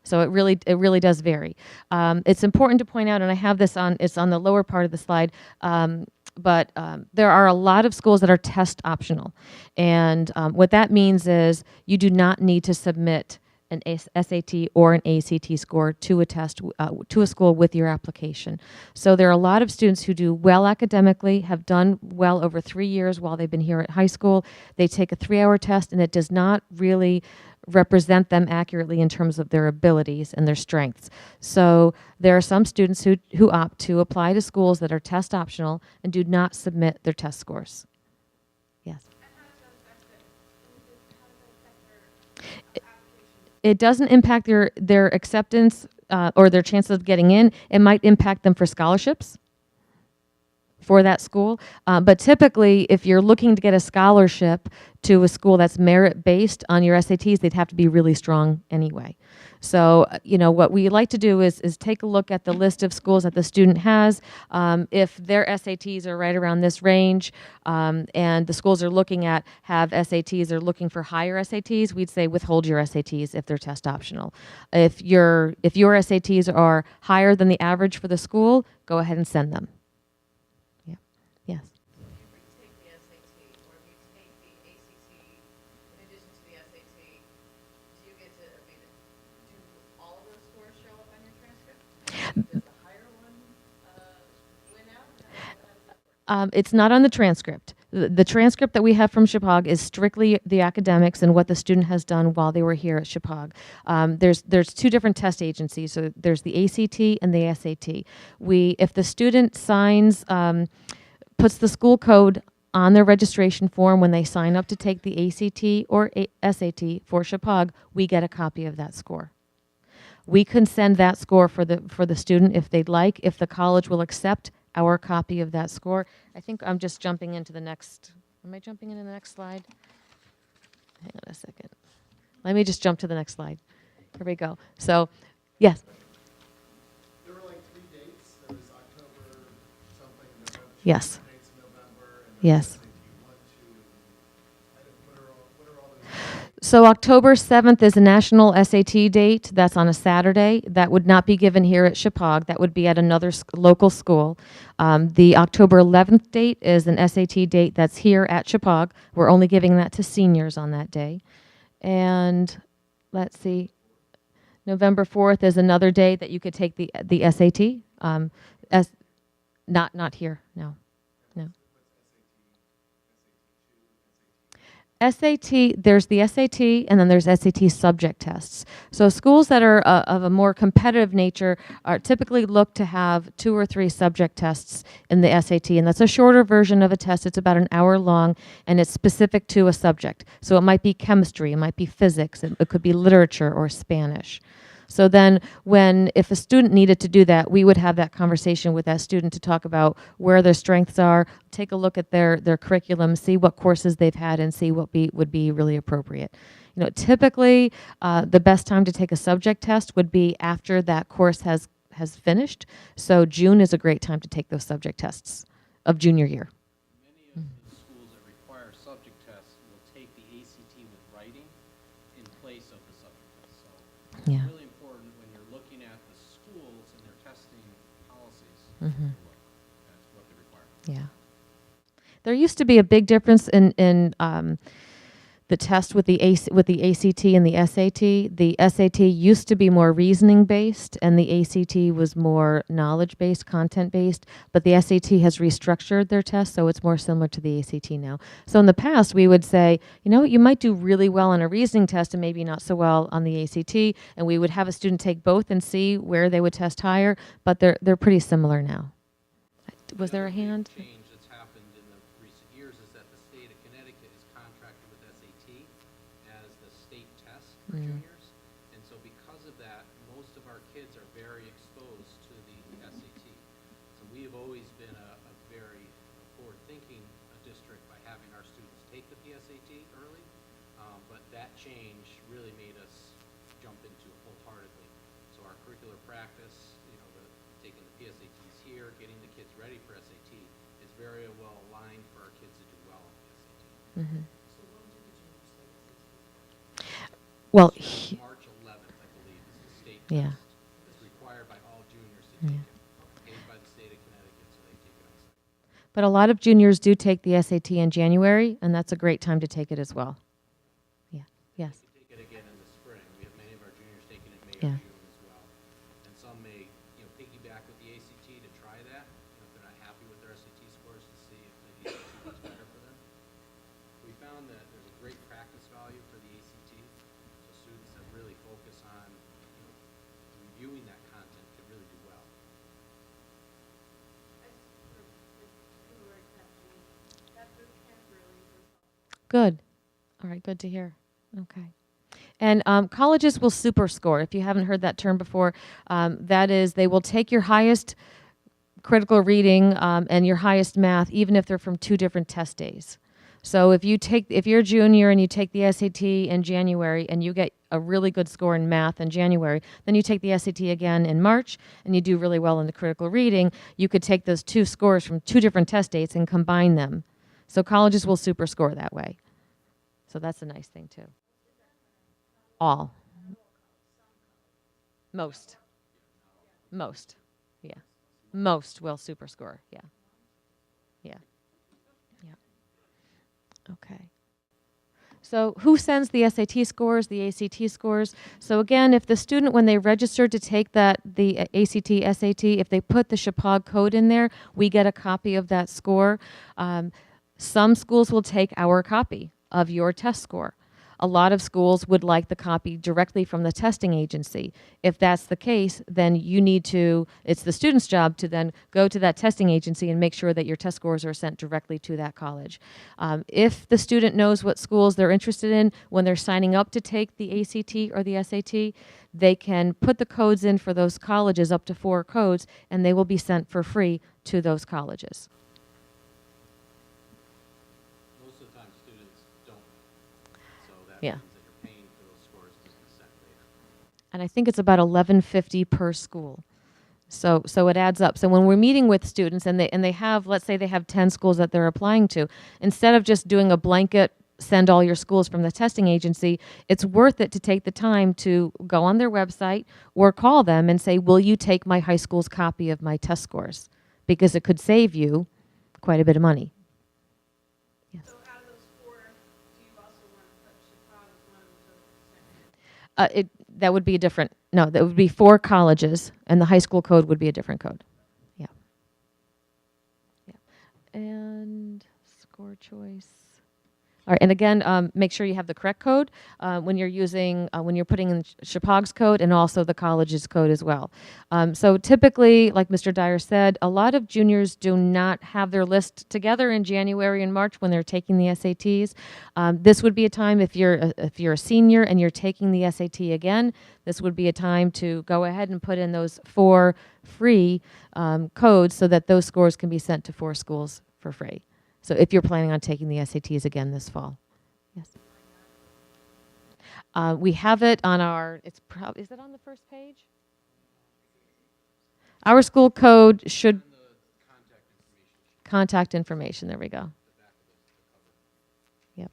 [SPEAKER 2] So it really does vary. It's important to point out, and I have this it's on the lower part of the slide, but there are a lot of schools that are test optional. And what that means is you do not need to submit an SAT or an ACT score to a test, to a school with your application. So there are a lot of students who do well academically, have done well over 3 years while they've been here at high school. They take a 3-hour test, and it does not really represent them accurately in terms of their abilities and their strengths. So there are some students who opt to apply to schools that are test optional and do not submit their test scores. Yes. It doesn't impact their acceptance or their chances of getting in. It might impact them for scholarships for that school. But typically, if you're looking to get a scholarship to a school that's merit-based on your SATs, they'd have to be really strong anyway. So, what we like to do is take a look at the list of schools that the student has. If their SATs are right around this range, and the schools are looking at have SATs or looking for higher SATs, we'd say withhold your SATs if they're test optional. If your SATs are higher than the average for the school, go ahead and send them. Yeah. Yes.
[SPEAKER 5] Take the SAT, or if you take the ACT in addition to the SAT, do you get to, do all of those scores show up on your transcript? Does the higher one win out?
[SPEAKER 2] It's not on the transcript. The transcript that we have from Shepaug is strictly the academics and what the student has done while they were here at Shepaug. There's 2 different test agencies. So there's the ACT and the SAT. If the student signs, puts the school code on their registration form when they sign up to take the ACT or SAT for Shepaug, we get a copy of that score. We can send that score for the student if they'd like, if the college will accept our copy of that score. I think I'm just jumping into the next, am I jumping into the next slide? Hang on a second. Let me just jump to the next slide. Here we go. So, yes.
[SPEAKER 6] There were like 3 dates. There was October something, November.
[SPEAKER 2] Yes.
[SPEAKER 6] Dates in November. And
[SPEAKER 2] Yes.
[SPEAKER 6] SAT 1, 2. What are all those dates?
[SPEAKER 2] So October 7th is a national SAT date. That's on a Saturday. That would not be given here at Shepaug. That would be at another local school. The October 11th date is an SAT date that's here at Shepaug. We're only giving that to seniors on that day. And let's see, November 4th is another day that you could take the SAT. Not here, no. SAT, there's the SAT, and then there's SAT subject tests. So schools that are of a more competitive nature are typically look to have 2 or 3 subject tests in the SAT, and that's a shorter version of a test. It's about an hour long, and it's specific to a subject. So it might be chemistry, it might be physics, it could be literature or Spanish. So then if a student needed to do that, we would have that conversation with that student to talk about where their strengths are, take a look at their curriculum, see what courses they've had, and see what would be really appropriate. Typically, the best time to take a subject test would be after that course has finished. So June is a great time to take those subject tests of junior year.
[SPEAKER 1] Many of the schools that require subject tests will take the ACT with writing in place of the subject test. So
[SPEAKER 2] Yeah.
[SPEAKER 1] it's really important when you're looking at the schools and their testing policies.
[SPEAKER 2] Mhm.
[SPEAKER 1] That's what they require.
[SPEAKER 2] Yeah. There used to be a big difference in the test with the ACT and the SAT. The SAT used to be more reasoning based, and the ACT was more knowledge based, content based. But the SAT has restructured their test, so it's more similar to the ACT now. So in the past, we would say, you know, you might do really well on a reasoning test and maybe not so well on the ACT, and we would have a student take both and see where they would test higher. But they're pretty similar now. Was there a hand?
[SPEAKER 1] Change that's happened in the recent years is that the state of Connecticut is contracted with SAT as the state test for juniors. And so because of that, most of our kids are very exposed to the SAT. So we have always been a very forward-thinking district by having our students take the PSAT early. But that change really made us jump into it wholeheartedly. So our curricular practice, you know, taking the PSATs here, getting the kids ready for SAT, is very well aligned for our kids to do well on the SAT.
[SPEAKER 2] Mm-hmm.
[SPEAKER 5] So when do the juniors take SAT?
[SPEAKER 2] Well,
[SPEAKER 1] March 11th, I believe, is the state
[SPEAKER 2] Yeah.
[SPEAKER 1] test. It's required by all juniors to
[SPEAKER 2] Yeah.
[SPEAKER 1] take it. Paid by the state of Connecticut, so they take it on site.
[SPEAKER 2] but a lot of juniors do take the SAT in January, and that's a great time to take it as well. Yeah. Yes.
[SPEAKER 1] We take it again in the spring. We have many of our juniors taking it in May
[SPEAKER 2] Yeah.
[SPEAKER 1] or June as well. And some may, you know, piggyback with the ACT to try that, you know, if they're not happy with their SAT scores, to see if the ACT is better for them. We found that there's a great practice value for the ACT, so students that really focus on, you know, reviewing that content can really do well.
[SPEAKER 3] I just sort of, with who are accepting, that boot camp really was helpful.
[SPEAKER 2] Good. All right, good to hear. Okay. And colleges will super score. If you haven't heard that term before, that is, they will take your highest critical reading and your highest math, even if they're from 2 different test days. So if you're a junior and you take the SAT in January and you get a really good score in math in January, then you take the SAT again in March and you do really well in the critical reading, you could take those 2 scores from 2 different test dates and combine them. So colleges will super score that way. So that's a nice thing too. All. Most. Yeah. Most will super score. Yeah. Yeah. Yeah. Okay. So who sends the SAT scores, the ACT scores? So again, if the student, when they register to take the ACT, SAT, if they put the Shepaug code in there, we get a copy of that score. Some schools will take our copy of your test score. A lot of schools would like the copy directly from the testing agency. If that's the case, then it's the student's job to then go to that testing agency and make sure that your test scores are sent directly to that college. If the student knows what schools they're interested in when they're signing up to take the ACT or the SAT, they can put the codes in for those colleges, up to 4 codes, and they will be sent for free to those colleges.
[SPEAKER 1] Most of the time, students don't. So that
[SPEAKER 2] Yeah.
[SPEAKER 1] means that you're paying for those scores to be sent later.
[SPEAKER 2] And I think it's about $11.50 per school. So it adds up. So when we're meeting with students and they have, let's say they have 10 schools that they're applying to, instead of just doing a blanket send all your schools from the testing agency, it's worth it to take the time to go on their website or call them and say, will you take my high school's copy of my test scores? Because it could save you quite a bit of money. Yes.
[SPEAKER 3] So out of those 4, do you also want to put Shepaug as one of those?
[SPEAKER 2] That would be a different, no, that would be 4 colleges, and the high school code would be a different code. Yeah. Yeah. And score choice. All right, and again, make sure you have the correct code when you're putting in Shepaug's code and also the college's code as well. So typically, like Mr. Dyer said, a lot of juniors do not have their list together in January and March when they're taking the SATs. This would be a time, if you're a senior and you're taking the SAT again, this would be a time to go ahead and put in those 4 free codes so that those scores can be sent to 4 schools for free. So if you're planning on taking the SATs again this fall. Yes. We have it on our, is it on the first page? Our school code should, contact information, there we go. Yep.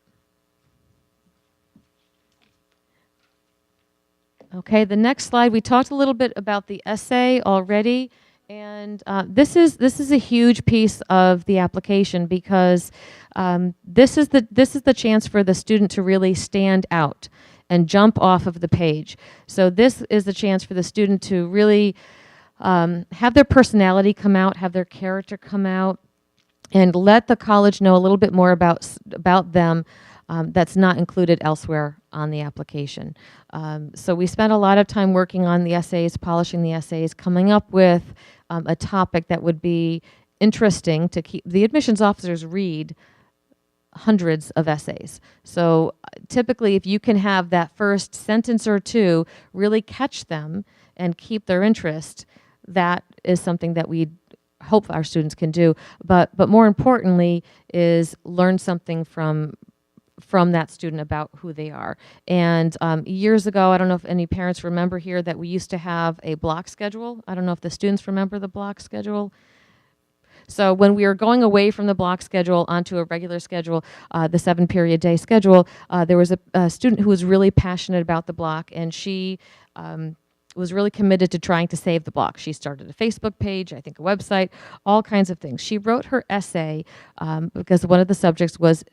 [SPEAKER 2] Okay, the next slide, we talked a little bit about the essay already. And this is a huge piece of the application because this is the chance for the student to really stand out and jump off of the page. So this is the chance for the student to really have their personality come out, have their character come out, and let the college know a little bit more about them that's not included elsewhere on the application. So we spent a lot of time working on the essays, polishing the essays, coming up with a topic that would be interesting to keep the admissions officers read hundreds of essays. So typically if you can have that first sentence or two really catch them and keep their interest, that is something that we hope our students can do. But more importantly is learn something from that student about who they are. And years ago, I don't know if any parents remember here that we used to have a block schedule. I don't know if the students remember the block schedule. So when we were going away from the block schedule onto a regular schedule, the 7-period day schedule, there was a student who was really passionate about the block, and she was really committed to trying to save the block. She started a Facebook page, I think a website, all kinds of things. She wrote her essay because one of the subjects was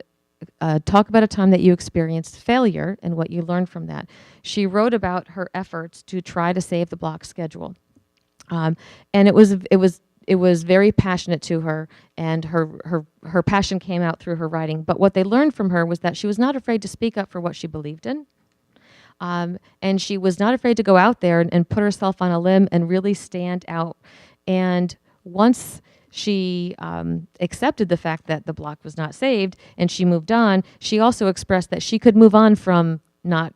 [SPEAKER 2] talk about a time that you experienced failure and what you learned from that. She wrote about her efforts to try to save the block schedule. And it was very passionate to her, and her passion came out through her writing. But what they learned from her was that she was not afraid to speak up for what she believed in. And she was not afraid to go out there and put herself on a limb and really stand out. And once she accepted the fact that the block was not saved and she moved on, she also expressed that she could move on from not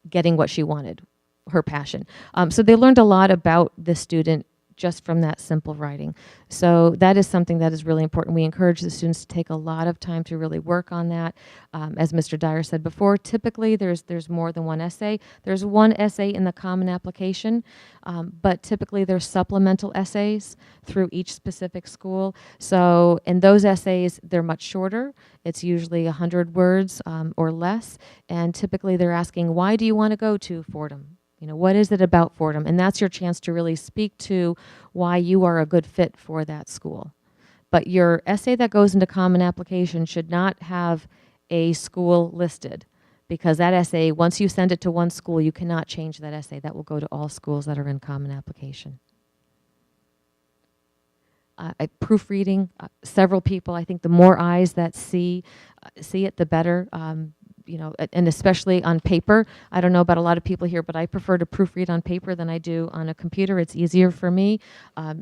[SPEAKER 2] getting what she wanted, her passion. So they learned a lot about the student just from that simple writing. So that is something that is really important. We encourage the students to take a lot of time to really work on that. As Mr. Dyer said before, typically there's more than one essay. There's one essay in the common application, but typically there's supplemental essays through each specific school. So in those essays, they're much shorter. It's usually 100 words or less, and typically they're asking, why do you want to go to Fordham? You know, what is it about Fordham? And that's your chance to really speak to why you are a good fit for that school. But your essay that goes into common application should not have a school listed, because that essay, once you send it to one school, you cannot change that essay. That will go to all schools that are in common application. Proofreading, several people, I think the more eyes that see it, the better. You know, and especially on paper. I don't know about a lot of people here, but I prefer to proofread on paper than I do on a computer. It's easier for me.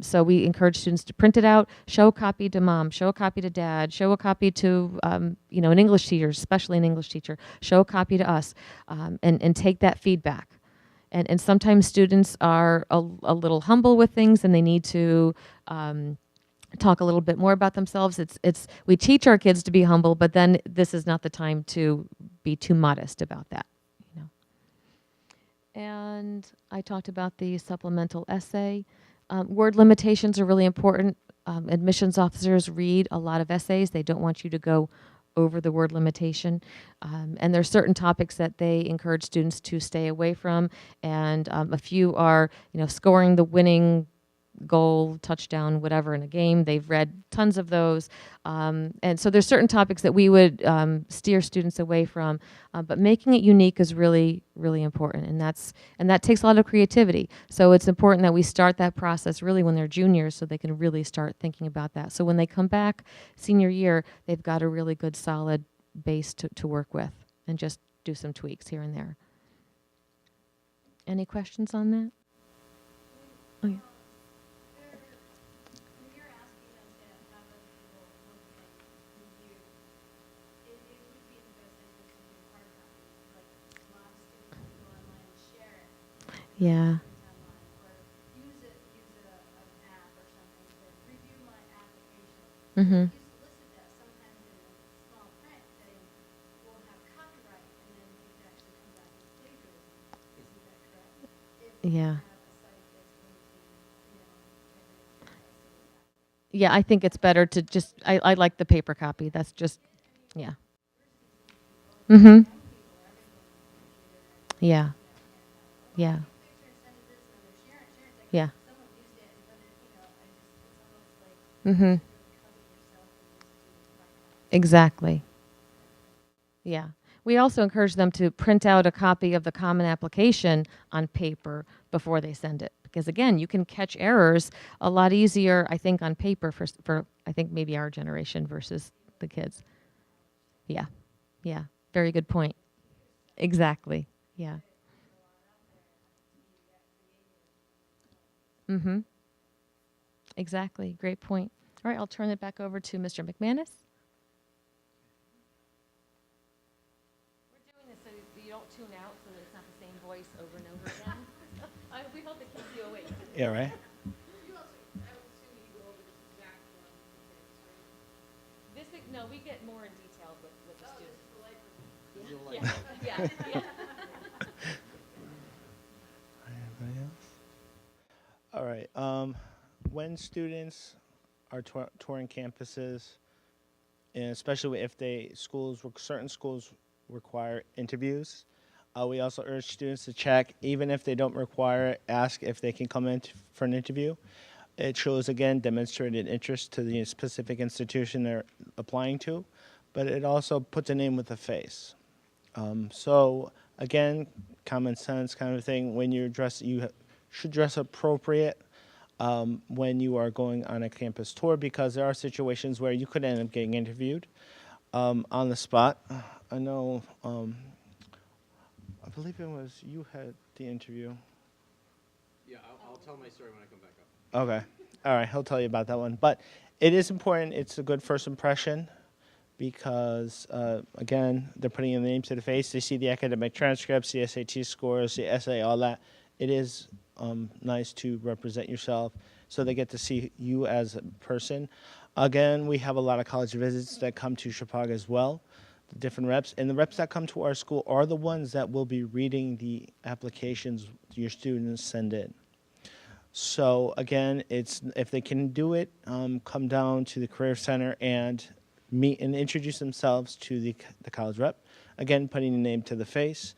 [SPEAKER 2] So we encourage students to print it out, show a copy to mom, show a copy to dad, show a copy to, you know, an English teacher, especially an English teacher, show a copy to us, and take that feedback. And sometimes students are a little humble with things, and they need to talk a little bit more about themselves. We teach our kids to be humble, but then this is not the time to be too modest about that, you know. And I talked about the supplemental essay. Word limitations are really important. Admissions officers read a lot of essays. They don't want you to go over the word limitation. And there are certain topics that they encourage students to stay away from. And a few are, you know, scoring the winning goal, touchdown, whatever in a game. They've read tons of those. And so there's certain topics that we would steer students away from, but making it unique is really, really important. And that takes a lot of creativity. So it's important that we start that process really when they're juniors, so they can really start thinking about that. So when they come back senior year, they've got a really good solid base to work with, and just do some tweaks here and there. Any questions on that? Oh, yeah.
[SPEAKER 3] When you're asking them to have other people look at review, it would be in the best interest to do hard copies. Like a lot of students will go online and share it.
[SPEAKER 2] Yeah.
[SPEAKER 3] Online, or use an app or something to review my application.
[SPEAKER 2] Mm-hmm.
[SPEAKER 3] You solicit that sometimes in small print, they will have copyright, and then you can actually come back with plagiarism. Isn't that correct? If you
[SPEAKER 2] Yeah.
[SPEAKER 3] have a site that's going to, you know,
[SPEAKER 2] Yeah, I think it's better to just, I like the paper copy. That's just, yeah. Mm-hmm. Yeah. Yeah. Yeah. Mm-hmm. Exactly. Yeah. We also encourage them to print out a copy of the common application on paper before they send it. Because again, you can catch errors a lot easier, I think, on paper for I think maybe our generation versus the kids. Yeah. Yeah. Very good point. Exactly. Yeah. Mm-hmm. Exactly. Great point. All right, I'll turn it back over to Mr. McManus. We're doing this so you don't tune out, so that it's not the same voice over and over again. We hope it keeps you awake.
[SPEAKER 4] Yeah, right.
[SPEAKER 2] No, we get more in detail with the students. Yeah. Yeah.
[SPEAKER 4] Anybody else? All right. When students are touring campuses, and especially if certain schools require interviews, we also urge students to check, even if they don't require it, ask if they can come in for an interview. It shows, again, demonstrated interest to the specific institution they're applying to, but it also puts a name with a face. So, again, common sense kind of thing. When you should dress appropriate when you are going on a campus tour, because there are situations where you could end up getting interviewed on the spot. I know, I believe it was you had the interview.
[SPEAKER 1] Yeah, I'll tell my story when I come back up.
[SPEAKER 4] Okay. All right. He'll tell you about that one. But it is important. It's a good first impression because, again, they're putting in the name to the face. They see the academic transcripts, the SAT scores, the essay, all that. It is nice to represent yourself so they get to see you as a person. Again, we have a lot of college visits that come to Shepaug as well, the different reps. And the reps that come to our school are the ones that will be reading the applications your students send in. So again, if they can do it, come down to the Career Center and meet and introduce themselves to the college rep. Again, putting a name to the face,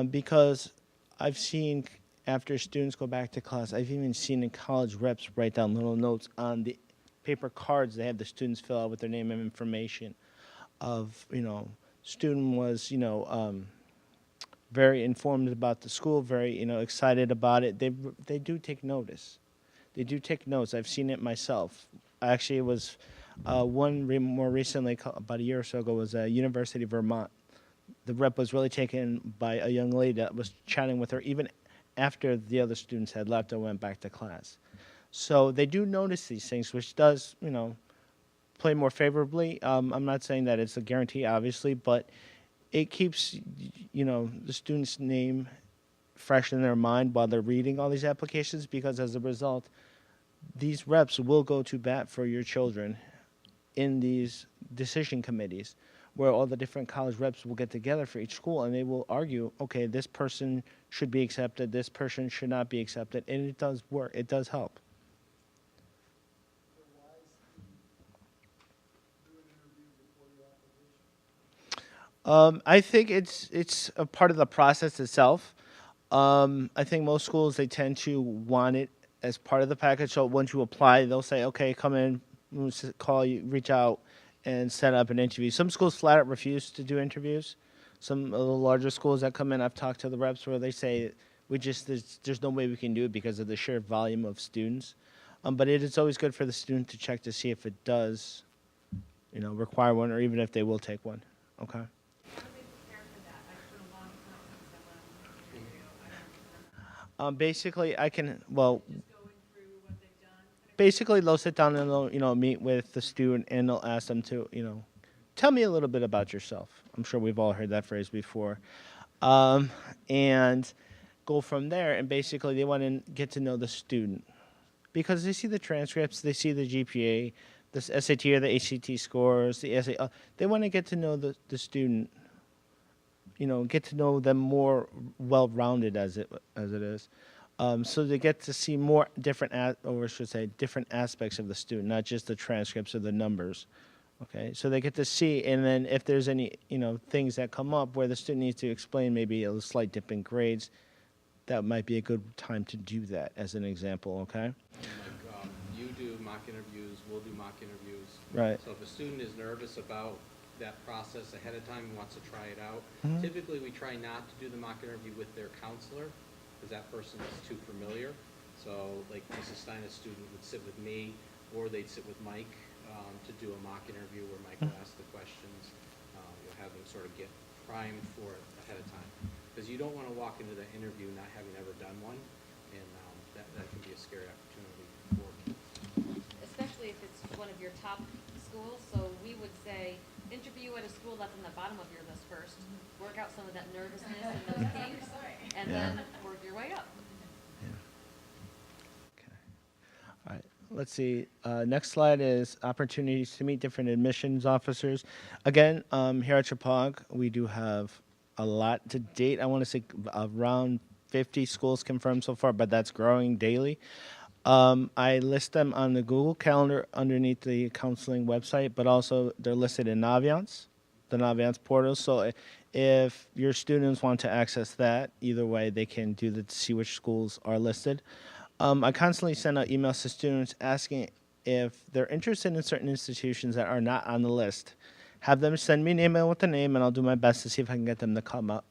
[SPEAKER 4] because I've seen after students go back to class, I've even seen the college reps write down little notes on the paper cards they have the students fill out with their name and information of, student was, very informed about the school, very excited about it. They do take notice. They do take notes. I've seen it myself. Actually, it was more recently, about a year or so ago, was University of Vermont. The rep was really taken by a young lady that was chatting with her even after the other students had left and went back to class. So they do notice these things, which does play more favorably. I'm not saying that it's a guarantee, obviously, but it keeps, the student's name fresh in their mind while they're reading all these applications, because as a result, these reps will go to bat for your children in these decision committees where all the different college reps will get together for each school and they will argue, okay, this person should be accepted, this person should not be accepted, and it does work. It does help. I think it's a part of the process itself. I think most schools, they tend to want it as part of the package. So once you apply, they'll say, okay, come in, we'll call you, reach out, and set up an interview. Some schools flat out refuse to do interviews. Some of the larger schools that come in, I've talked to the reps where they say, there's no way we can do it because of the sheer volume of students. But it's always good for the student to check to see if it does, require one, or even if they will take one. Okay. Basically, basically they'll sit down and they'll, meet with the student and they'll ask them to, tell me a little bit about yourself. I'm sure we've all heard that phrase before. And go from there, and basically they want to get to know the student because they see the transcripts, they see the GPA, the SAT or the ACT scores, the essay. They want to get to know the student, get to know them more well-rounded as it is. So they get to see more different aspects of the student, not just the transcripts or the numbers. Okay, so they get to see, and then if there's any, things that come up where the student needs to explain maybe a slight dip in grades, that might be a good time to do that as an example, okay?
[SPEAKER 1] Like, you do my mock interviews, we'll do mock interviews.
[SPEAKER 4] Right.
[SPEAKER 1] So if a student is nervous about that process ahead of time and wants to try it out,
[SPEAKER 4] Mhm.
[SPEAKER 1] typically we try not to do the mock interview with their counselor, because that person is too familiar. So like Mrs. Stein's student would sit with me, or they'd sit with Mike to do a mock interview where Mike will ask the questions. You'll have them sort of get primed for it ahead of time. Because you don't want to walk into the interview not having ever done one, and that can be a scary opportunity for kids.
[SPEAKER 2] Especially if it's one of your top schools, so we would say, interview at a school that's on the bottom of your list first, work out some of that nervousness and those kinks, and
[SPEAKER 4] Yeah.
[SPEAKER 2] then work your way up.
[SPEAKER 4] Okay. All right. Let's see. Next slide is opportunities to meet different admissions officers. Again, here at Shepaug, we do have a lot to date. I want to say around 50 schools confirmed so far, but that's growing daily. I list them on the Google Calendar underneath the counseling website, but also they're listed in Naviance, the Naviance portal. So if your students want to access that, either way, they can do that to see which schools are listed. I constantly send out emails to students asking if they're interested in certain institutions that are not on the list. Have them send me an email with the name, and I'll do my best to see if I can get them to come up,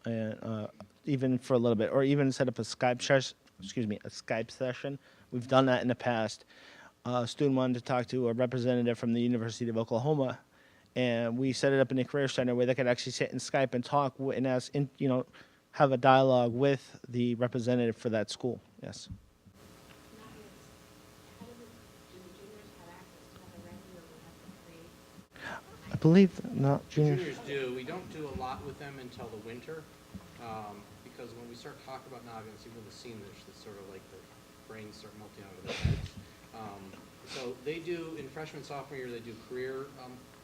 [SPEAKER 4] and even for a little bit, or even set up a Skype session. We've done that in the past. A student wanted to talk to a representative from the University of Oklahoma, and we set it up in a career center where they could actually sit in Skype and talk and ask, have a dialogue with the representative for that school. Yes. I believe not juniors.
[SPEAKER 1] Juniors do. We don't do a lot with them until the winter, because when we start talking about Naviance, even the seniors, it's sort of like their brains start melting out of their heads. So they do, in freshman, sophomore year, they do career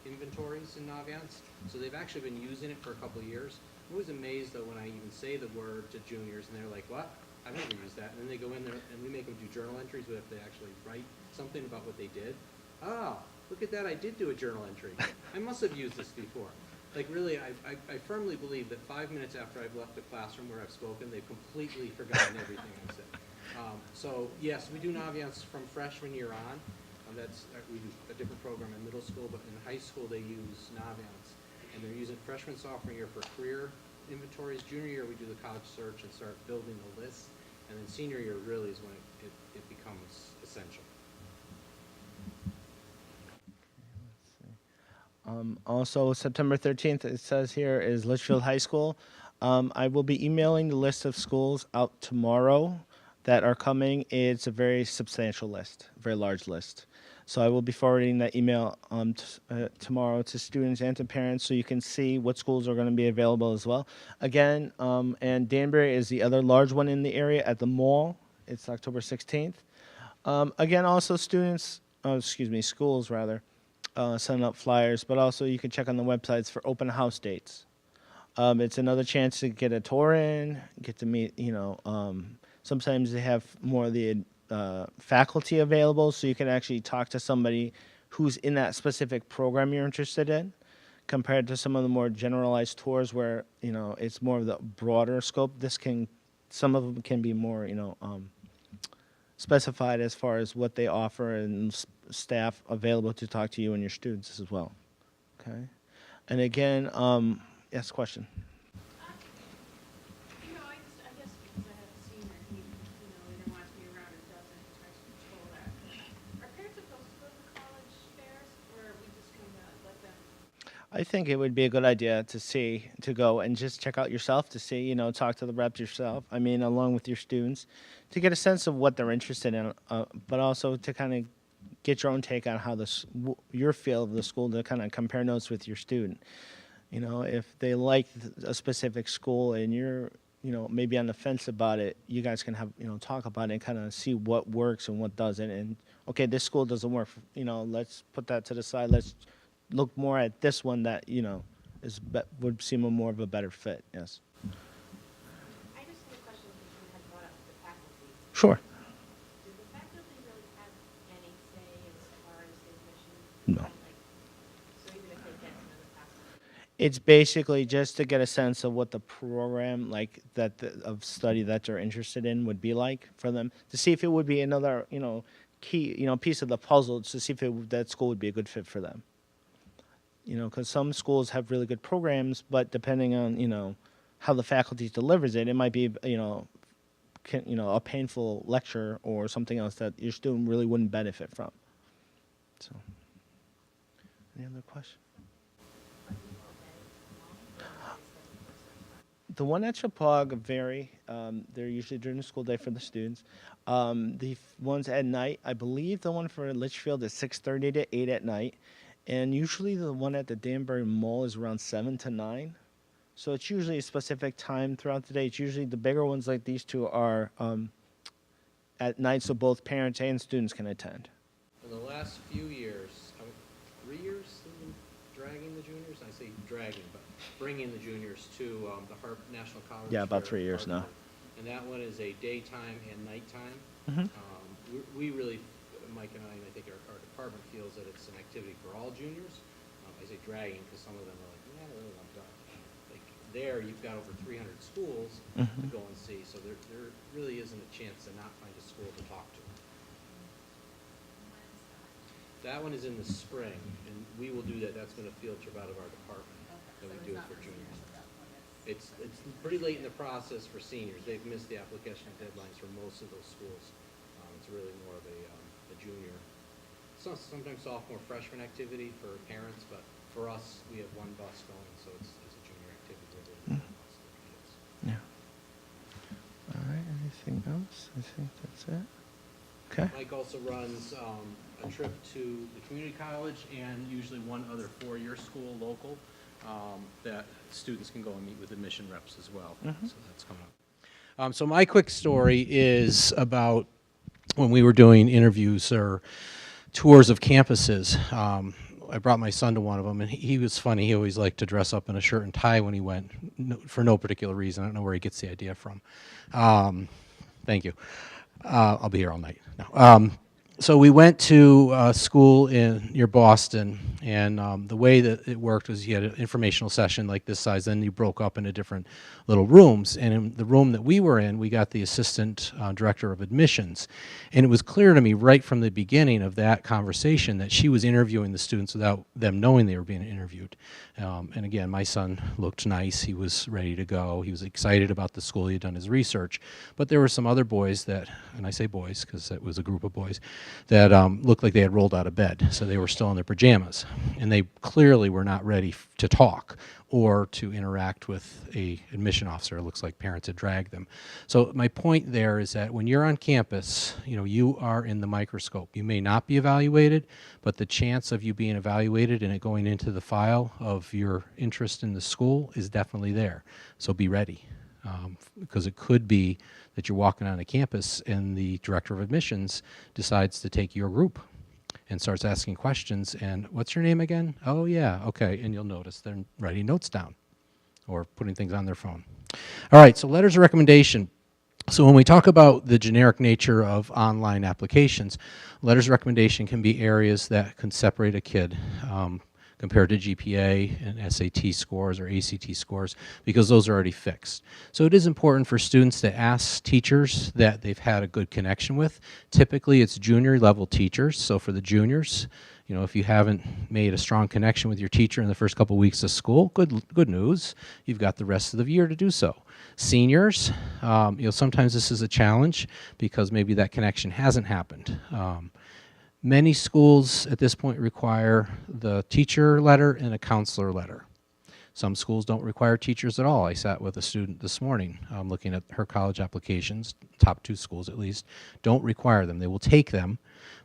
[SPEAKER 1] inventories in Naviance. So they've actually been using it for a couple of years. I'm always amazed, though, when I even say the word to juniors, and they're like, what? I've never used that. And then they go in there, and we make them do journal entries, but if they actually write something about what they did, look at that, I did do a journal entry. I must have used this before. Like really, I firmly believe that 5 minutes after I've left the classroom where I've spoken, they've completely forgotten everything I've said. So yes, we do Naviance from freshman year on. We do a different program in middle school, but in high school they use Naviance. And they're using freshman, sophomore year for career inventories. Junior year we do the college search and start building the list. And then senior year really is when it becomes essential.
[SPEAKER 4] Also, September 13th, it says here, is Litchfield High School. I will be emailing the list of schools out tomorrow that are coming. It's a very substantial list, very large list. So I will be forwarding that email tomorrow to students and to parents so you can see what schools are going to be available as well. Again, and Danbury is the other large one in the area at the mall. It's October 16th. Again, also schools rather. Send out flyers, but also you can check on the websites for open house dates. It's another chance to get a tour in, get to meet, sometimes they have more of the faculty available, so you can actually talk to somebody who's in that specific program you're interested in, compared to some of the more generalized tours where, it's more of the broader scope. Some of them can be more, specified as far as what they offer and staff available to talk to you and your students as well. Okay. And again, yes, question.
[SPEAKER 3] I guess because I have a senior, he, either wants me around or doesn't, tries to control that. Are parents supposed to go to college fairs, or are we just going to let them?
[SPEAKER 4] I think it would be a good idea to go and just check out yourself to see, talk to the reps yourself. I mean, along with your students, to get a sense of what they're interested in, but also to kind of get your own take on how your feel of the school, to kind of compare notes with your student. If they like a specific school and you're, maybe on the fence about it, you guys can have, talk about it and kind of see what works and what doesn't. And okay, this school doesn't work. Let's put that to the side. Let's look more at this one that would seem more of a better fit. Yes.
[SPEAKER 3] I just had a question because you had brought up the faculty.
[SPEAKER 4] Sure.
[SPEAKER 3] Do the faculty really have any say as far as the admission?
[SPEAKER 4] No.
[SPEAKER 3] So even if they get to know the faculty?
[SPEAKER 4] It's basically just to get a sense of what the program of study that they're interested in would be like for them, to see if it would be another key, piece of the puzzle to see if that school would be a good fit for them. Because some schools have really good programs, but depending on, how the faculty delivers it, it might be, a painful lecture or something else that your student really wouldn't benefit from. So, any other questions? The one at Shepaug vary. They're usually during the school day for the students. Ones at night, I believe the one for Litchfield is 6:30 to 8 at night. And usually the one at the Danbury Mall is around 7 to 9. So it's usually a specific time throughout the day. It's usually the bigger ones like these two are at night so both parents and students can attend.
[SPEAKER 1] In the last few years, 3 years, they've been dragging the juniors? I say dragging, but bringing the juniors to the National College.
[SPEAKER 4] Yeah, about
[SPEAKER 1] Fair
[SPEAKER 4] 3 years now.
[SPEAKER 1] And that one is a daytime and nighttime.
[SPEAKER 4] Mhm.
[SPEAKER 1] We really, Mike and I think our department feels that it's an activity for all juniors. I say dragging because some of them are like, man, I really want to. Like there, you've got over 300 schools to go and see, so there really isn't a chance to not find a school to talk to. That one is in the spring, and we will do that. That's been a field trip out of our department that we do it for juniors. It's pretty late in the process for seniors. They've missed the application deadlines for most of those schools. It's really more of a junior, sometimes sophomore, freshman activity for parents, but for us, we have one bus going, so it's a junior activity. Really
[SPEAKER 4] Yeah. All right, anything else? I think that's it. Okay.
[SPEAKER 1] Mike also runs a trip to the community college and usually one other four-year school local that students can go and meet with admission reps as well. So that's coming up. So my quick story is about when we were doing interviews or tours of campuses. I brought my son to one of them, and he was funny. He always liked to dress up in a shirt and tie when he went, for no particular reason. I don't know where he gets the idea from. Thank you. I'll be here all night. No. So we went to school near Boston, and the way that it worked was you had an informational session like this size, then you broke up into different little rooms. And in the room that we were in, we got the assistant director of admissions. And it was clear to me right from the beginning of that conversation that she was interviewing the students without them knowing they were being interviewed. And again, my son looked nice. He was ready to go. He was excited about the school. He had done his research. But there were some other boys that, and I say boys because it was a group of boys, that looked like they had rolled out of bed. So they were still in their pajamas. And they clearly were not ready to talk or to interact with a admission officer. It looks like parents had dragged them. So my point there is that when you're on campus, you are in the microscope. You may not be evaluated, but the chance of you being evaluated and it going into the file of your interest in the school is definitely there. So be ready, because it could be that you're walking on a campus and the director of admissions decides to take your group and starts asking questions, and what's your name again? Oh yeah, okay, and you'll notice they're writing notes down or putting things on their phone. All right, so letters of recommendation. So when we talk about the generic nature of online applications, letters of recommendation can be areas that can separate a kid compared to GPA and SAT scores or ACT scores, because those are already fixed. So it is important for students to ask teachers that they've had a good connection with. Typically it's junior level teachers, so for the juniors, if you haven't made a strong connection with your teacher in the first couple weeks of school, good news, you've got the rest of the year to do so. Seniors, sometimes this is a challenge because maybe that connection hasn't happened. Many schools at this point require the teacher letter and a counselor letter. Some schools don't require teachers at all. I sat with a student this morning looking at her college applications, top 2 schools at least, don't require them. They will take them,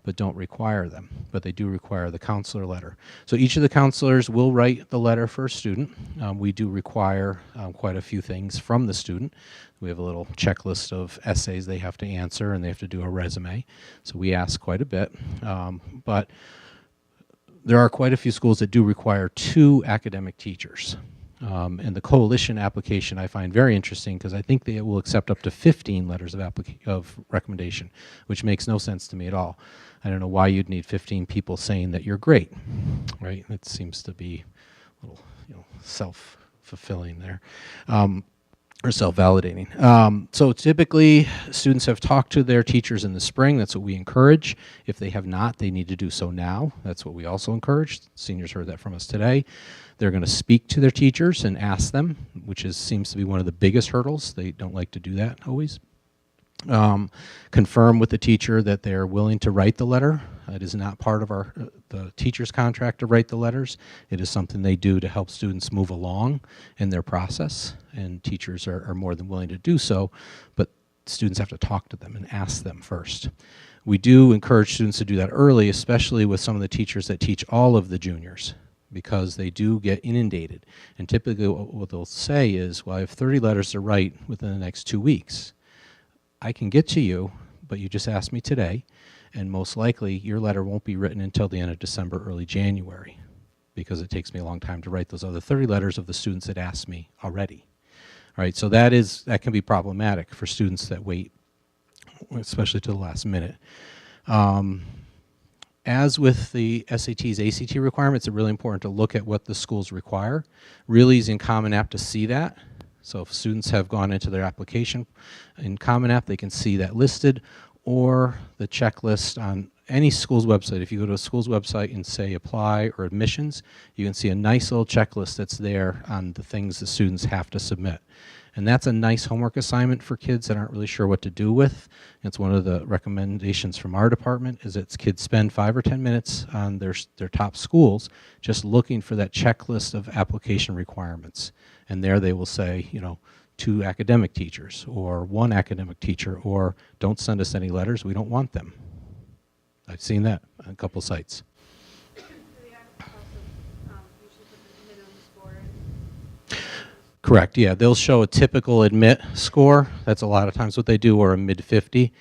[SPEAKER 1] but don't require them. But they do require the counselor letter. So each of the counselors will write the letter for a student. We do require quite a few things from the student. We have a little checklist of essays they have to answer, and they have to do a resume. So we ask quite a bit. But there are quite a few schools that do require 2 academic teachers. And the coalition application I find very interesting because I think they will accept up to 15 letters of recommendation, which makes no sense to me at all. I don't know why you'd need 15 people saying that you're great, right? It seems to be a little self-fulfilling there. or self-validating. So typically, students have talked to their teachers in the spring. That's what we encourage. If they have not, they need to do so now. That's what we also encourage. Seniors heard that from us today. They're going to speak to their teachers and ask them, which seems to be one of the biggest hurdles. They don't like to do that always. Confirm with the teacher that they're willing to write the letter. It is not part of the teacher's contract to write the letters. It is something they do to help students move along in their process, and teachers are more than willing to do so, but students have to talk to them and ask them first. We do encourage students to do that early, especially with some of the teachers that teach all of the juniors, because they do get inundated. And typically what they'll say is, well, I have 30 letters to write within the next 2 weeks. I can get to you, but you just asked me today, and most likely your letter won't be written until the end of December, early January, because it takes me a long time to write those other 30 letters of the students that asked me already. All right, so that can be problematic for students that wait, especially to the last minute. As with the SATs, ACT requirements, it's really important to look at what the schools require. Really is in Common App to see that. So if students have gone into their application in Common App, they can see that listed, or the checklist on any school's website. If you go to a school's website and say apply or admissions, you can see a nice little checklist that's there on the things the students have to submit. And that's a nice homework assignment for kids that aren't really sure what to do with. It's one of the recommendations from our department is that kids spend 5 or 10 minutes on their top schools just looking for that checklist of application requirements. And there they will say, 2 academic teachers or 1 academic teacher, or don't send us any letters, we don't want them. I've seen that on a couple sites.
[SPEAKER 3] Do they also usually put the minimum score in?
[SPEAKER 1] Correct, yeah. They'll show a typical admit score. That's a lot of times what they do, or a mid-50.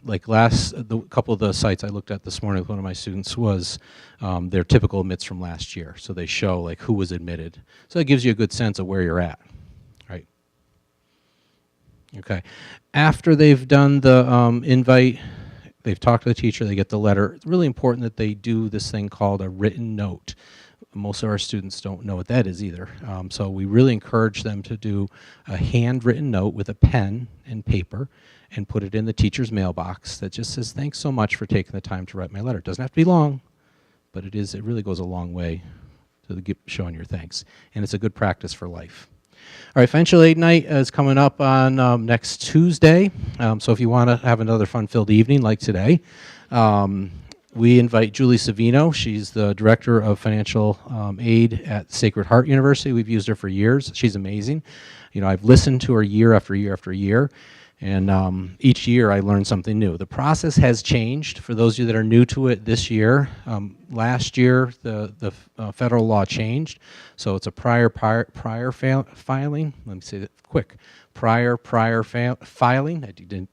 [SPEAKER 1] Like the couple of the sites I looked at this morning with one of my students was their typical admits from last year. So they show like who was admitted. So it gives you a good sense of where you're at, right? Okay. After they've done the invite, they've talked to the teacher, they get the letter. It's really important that they do this thing called a written note. Most of our students don't know what that is either. So we really encourage them to do a handwritten note with a pen and paper and put it in the teacher's mailbox that just says, thanks so much for taking the time to write my letter. It doesn't have to be long, but it really goes a long way to showing your thanks. And it's a good practice for life. All right, financial aid night is coming up on next Tuesday. So if you want to have another fun-filled evening like today, we invite Julie Savino. She's the director of financial aid at Sacred Heart University. We've used her for years. She's amazing. I've listened to her year after year after year, and each year I learn something new. The process has changed for those of you that are new to it this year. Last year, the federal law changed, so it's a prior filing. Let me say that quick. Prior filing. I did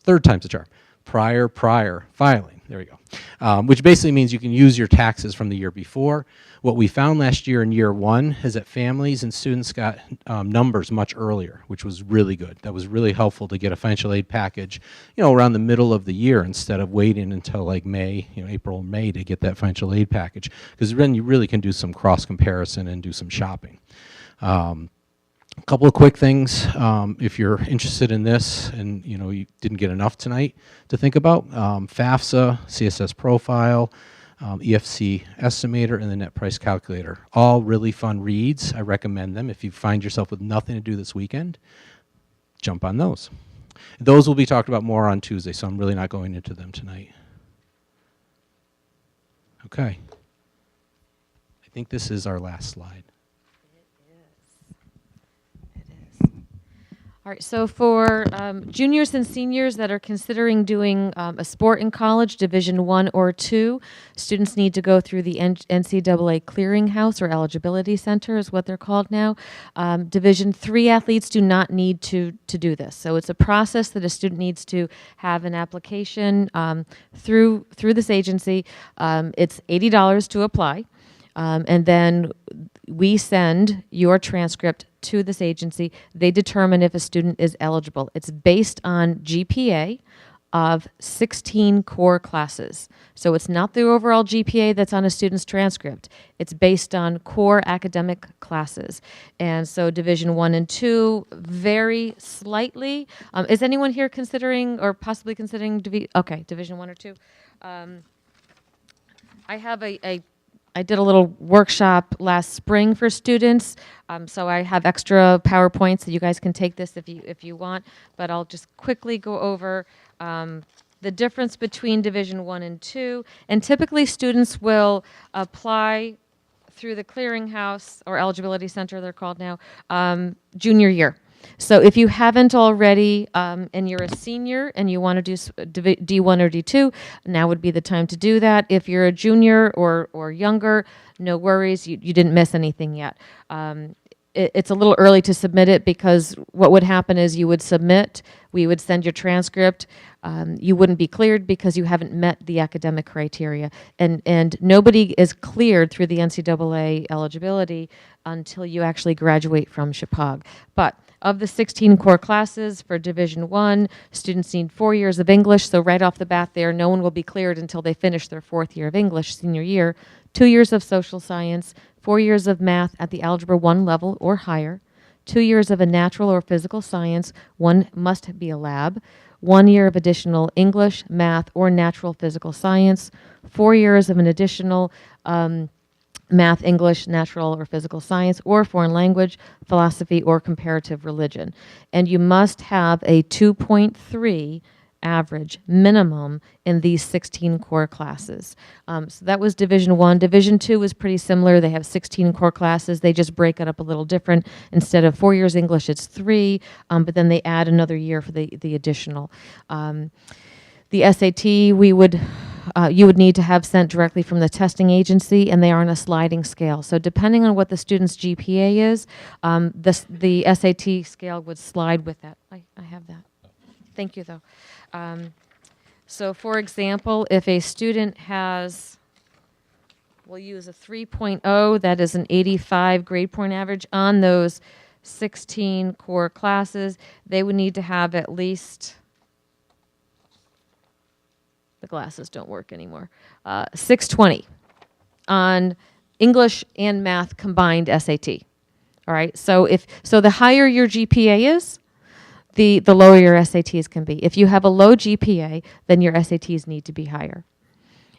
[SPEAKER 1] 3rd time's the charm. Prior filing. There we go. Which basically means you can use your taxes from the year before. What we found last year in year 1 is that families and students got numbers much earlier, which was really good. That was really helpful to get a financial aid package, around the middle of the year instead of waiting until like May, April or May to get that financial aid package, because then you really can do some cross comparison and do some shopping. A couple of quick things, if you're interested in this and you didn't get enough tonight to think about, FAFSA, CSS profile, EFC estimator, and the net price calculator. All really fun reads. I recommend them. If you find yourself with nothing to do this weekend, jump on those. Those will be talked about more on Tuesday, so I'm really not going into them tonight. Okay. I think this is our last slide.
[SPEAKER 2] All right, so for juniors and seniors that are considering doing a sport in college, Division 1 or 2, students need to go through the Ncaa Clearinghouse, or Eligibility Center is what they're called now. Division 3 athletes do not need to do this. So it's a process that a student needs to have an application through this agency. It's $80 to apply. And then we send your transcript to this agency. They determine if a student is eligible. It's based on GPA of 16 core classes. So it's not the overall GPA that's on a student's transcript. It's based on core academic classes. And so Division 1 and 2 vary slightly. Is anyone here considering or possibly considering Division 1 or 2? I have I did a little workshop last spring for students, so I have extra PowerPoints that you guys can take this if you want, but I'll just quickly go over the difference between Division 1 and 2. And typically students will apply through the Clearinghouse, or Eligibility Center they're called now, junior year. So if you haven't already, and you're a senior and you want to do D1 or D2, now would be the time to do that. If you're a junior or younger, no worries, you didn't miss anything yet. It's a little early to submit it because what would happen is you would submit, we would send your transcript, you wouldn't be cleared because you haven't met the academic criteria. And nobody is cleared through the NCAA eligibility until you actually graduate from Shepaug. But of the 16 core classes for Division 1, students need 4 years of English, so right off the bat there, no one will be cleared until they finish their 4th year of English, senior year, 2 years of social science, 4 years of math at the Algebra 1 level or higher, 2 years of a natural or physical science, one must be a lab, 1 year of additional English, math, or natural physical science, 4 years of an additional math, English, natural or physical science, or foreign language, philosophy, or comparative religion. And you must have a 2.3 average minimum in these 16 core classes. So that was Division 1. Division 2 is pretty similar. They have 16 core classes. They just break it up a little different. Instead of 4 years English, it's 3, but then they add another year for the additional. The SAT, you would need to have sent directly from the testing agency, and they are on a sliding scale. So depending on what the student's GPA is, the SAT scale would slide with that. I have that. Thank you, though. So for example, if a student has, we'll use a 3.0, that is an 85 grade point average on those 16 core classes, they would need to have at least, the glasses don't work anymore, 620 on English and math combined SAT. All right, so the higher your GPA is, the lower your SATs can be. If you have a low GPA, then your SATs need to be higher.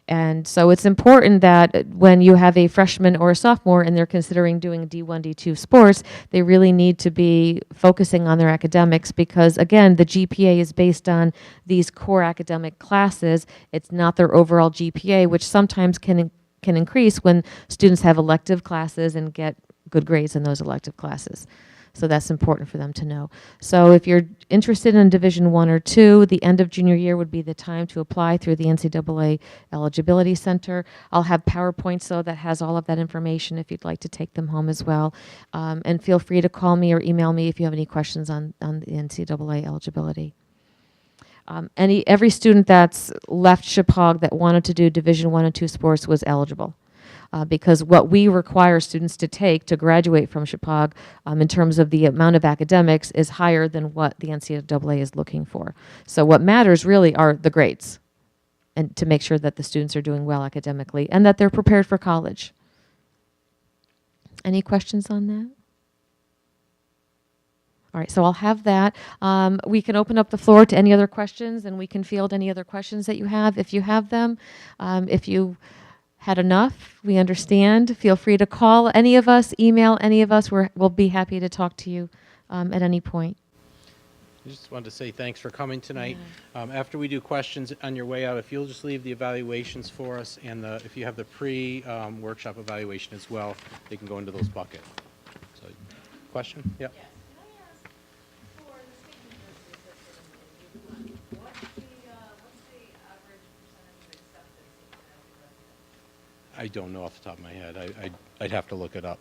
[SPEAKER 2] And so it's important that when you have a freshman or a sophomore and they're considering doing D1, D2 sports, they really need to be focusing on their academics because, again, the GPA is based on these core academic classes. It's not their overall GPA, which sometimes can increase when students have elective classes and get good grades in those elective classes. So that's important for them to know. So if you're interested in Division 1 or 2, the end of junior year would be the time to apply through the NCAA Eligibility Center. I'll have PowerPoints, though, that has all of that information if you'd like to take them home as well. And feel free to call me or email me if you have any questions on the NCAA eligibility. Every student that's left Shepaug that wanted to do Division 1 and 2 sports was eligible. Because what we require students to take to graduate from Shepaug in terms of the amount of academics is higher than what the NCAA is looking for. So what matters really are the grades, and to make sure that the students are doing well academically and that they're prepared for college. Any questions on that? All right, so I'll have that. We can open up the floor to any other questions, and we can field any other questions that you have if you have them. If you had enough, we understand. Feel free to call any of us, email any of us. We'll be happy to talk to you at any point.
[SPEAKER 1] I just wanted to say thanks for coming tonight. After we do questions on your way out, if you'll just leave the evaluations for us, and if you have the pre-workshop evaluation as well, they can go into those buckets. So, question? Yep.
[SPEAKER 5] Yes. Can I ask, for the state universities that are in D1, what's the average percentage of acceptance in Connecticut residents?
[SPEAKER 1] I don't know off the top of my head. I'd have to look it up.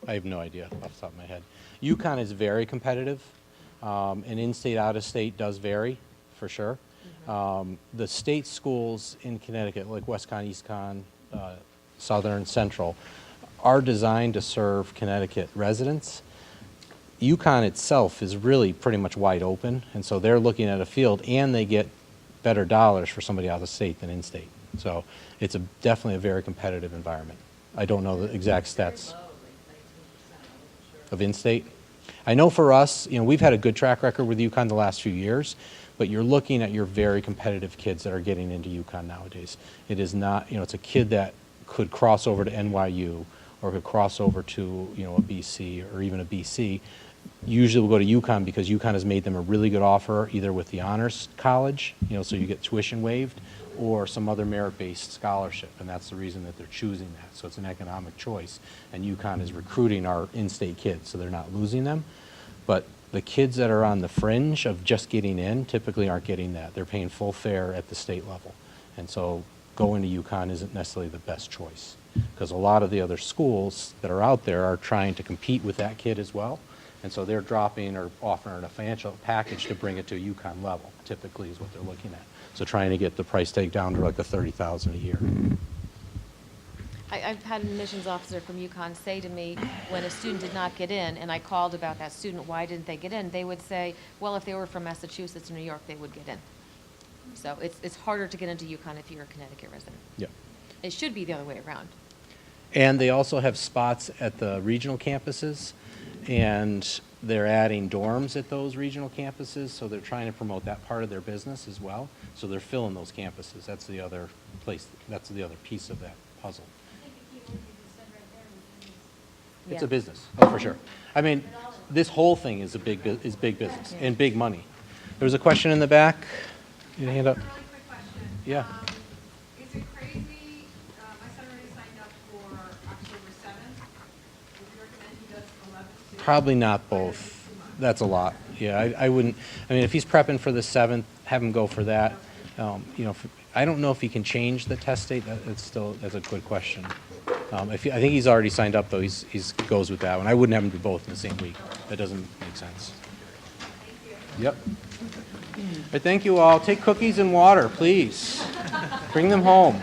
[SPEAKER 1] I have no idea off the top of my head. UConn is very competitive, and in-state, out-of-state does vary, for sure. The state schools in Connecticut, like WestConn, EastConn, Southern, Central, are designed to serve Connecticut residents. UConn itself is really pretty much wide open, and so they're looking at a field, and they get better dollars for somebody out of state than in-state. So it's definitely a very competitive environment. I don't know the exact stats of in-state. I know for us, we've had a good track record with UConn the last few years, but you're looking at your very competitive kids that are getting into UConn nowadays. It is not, it's a kid that could cross over to NYU or could cross over to, a BC or even a BC. Usually will go to UConn because UConn has made them a really good offer, either with the honors college, so you get tuition waived, or some other merit-based scholarship, and that's the reason that they're choosing that. So it's an economic choice, and UConn is recruiting our in-state kids, so they're not losing them. But the kids that are on the fringe of just getting in typically aren't getting that. They're paying full fare at the state level, and so going to UConn isn't necessarily the best choice, because a lot of the other schools that are out there are trying to compete with that kid as well. And so they're dropping or offering a financial package to bring it to a UConn level, typically is what they're looking at. So trying to get the price tag down to like the $30,000 a year.
[SPEAKER 2] I've had an admissions officer from UConn say to me, when a student did not get in, and I called about that student, why didn't they get in? They would say, well, if they were from Massachusetts or New York, they would get in. So it's harder to get into UConn if you're a Connecticut resident.
[SPEAKER 1] Yeah.
[SPEAKER 2] It should be the other way around.
[SPEAKER 1] And they also have spots at the regional campuses, and they're adding dorms at those regional campuses, so they're trying to promote that part of their business as well. So they're filling those campuses. That's the other place, that's the other piece of that puzzle.
[SPEAKER 3] I think the key word you just said right there is
[SPEAKER 1] It's
[SPEAKER 2] Yeah.
[SPEAKER 1] a business, oh, for sure. I mean, this whole thing is big business and big money. There was a question in the back. You had a hand up?
[SPEAKER 7] A really quick question.
[SPEAKER 1] Yeah.
[SPEAKER 7] Is it crazy, my son already signed up for October 7th. Would you recommend he does 11th too?
[SPEAKER 1] Probably not both. That's a lot. Yeah, I wouldn't. I mean, if he's prepping for the 7th, have him go for that. I don't know if he can change the test date. That's a good question. I think he's already signed up though. He goes with that one. I wouldn't have him do both in the same week. That doesn't make sense. Yep. All right, thank you all. Take cookies and water, please. Bring them home.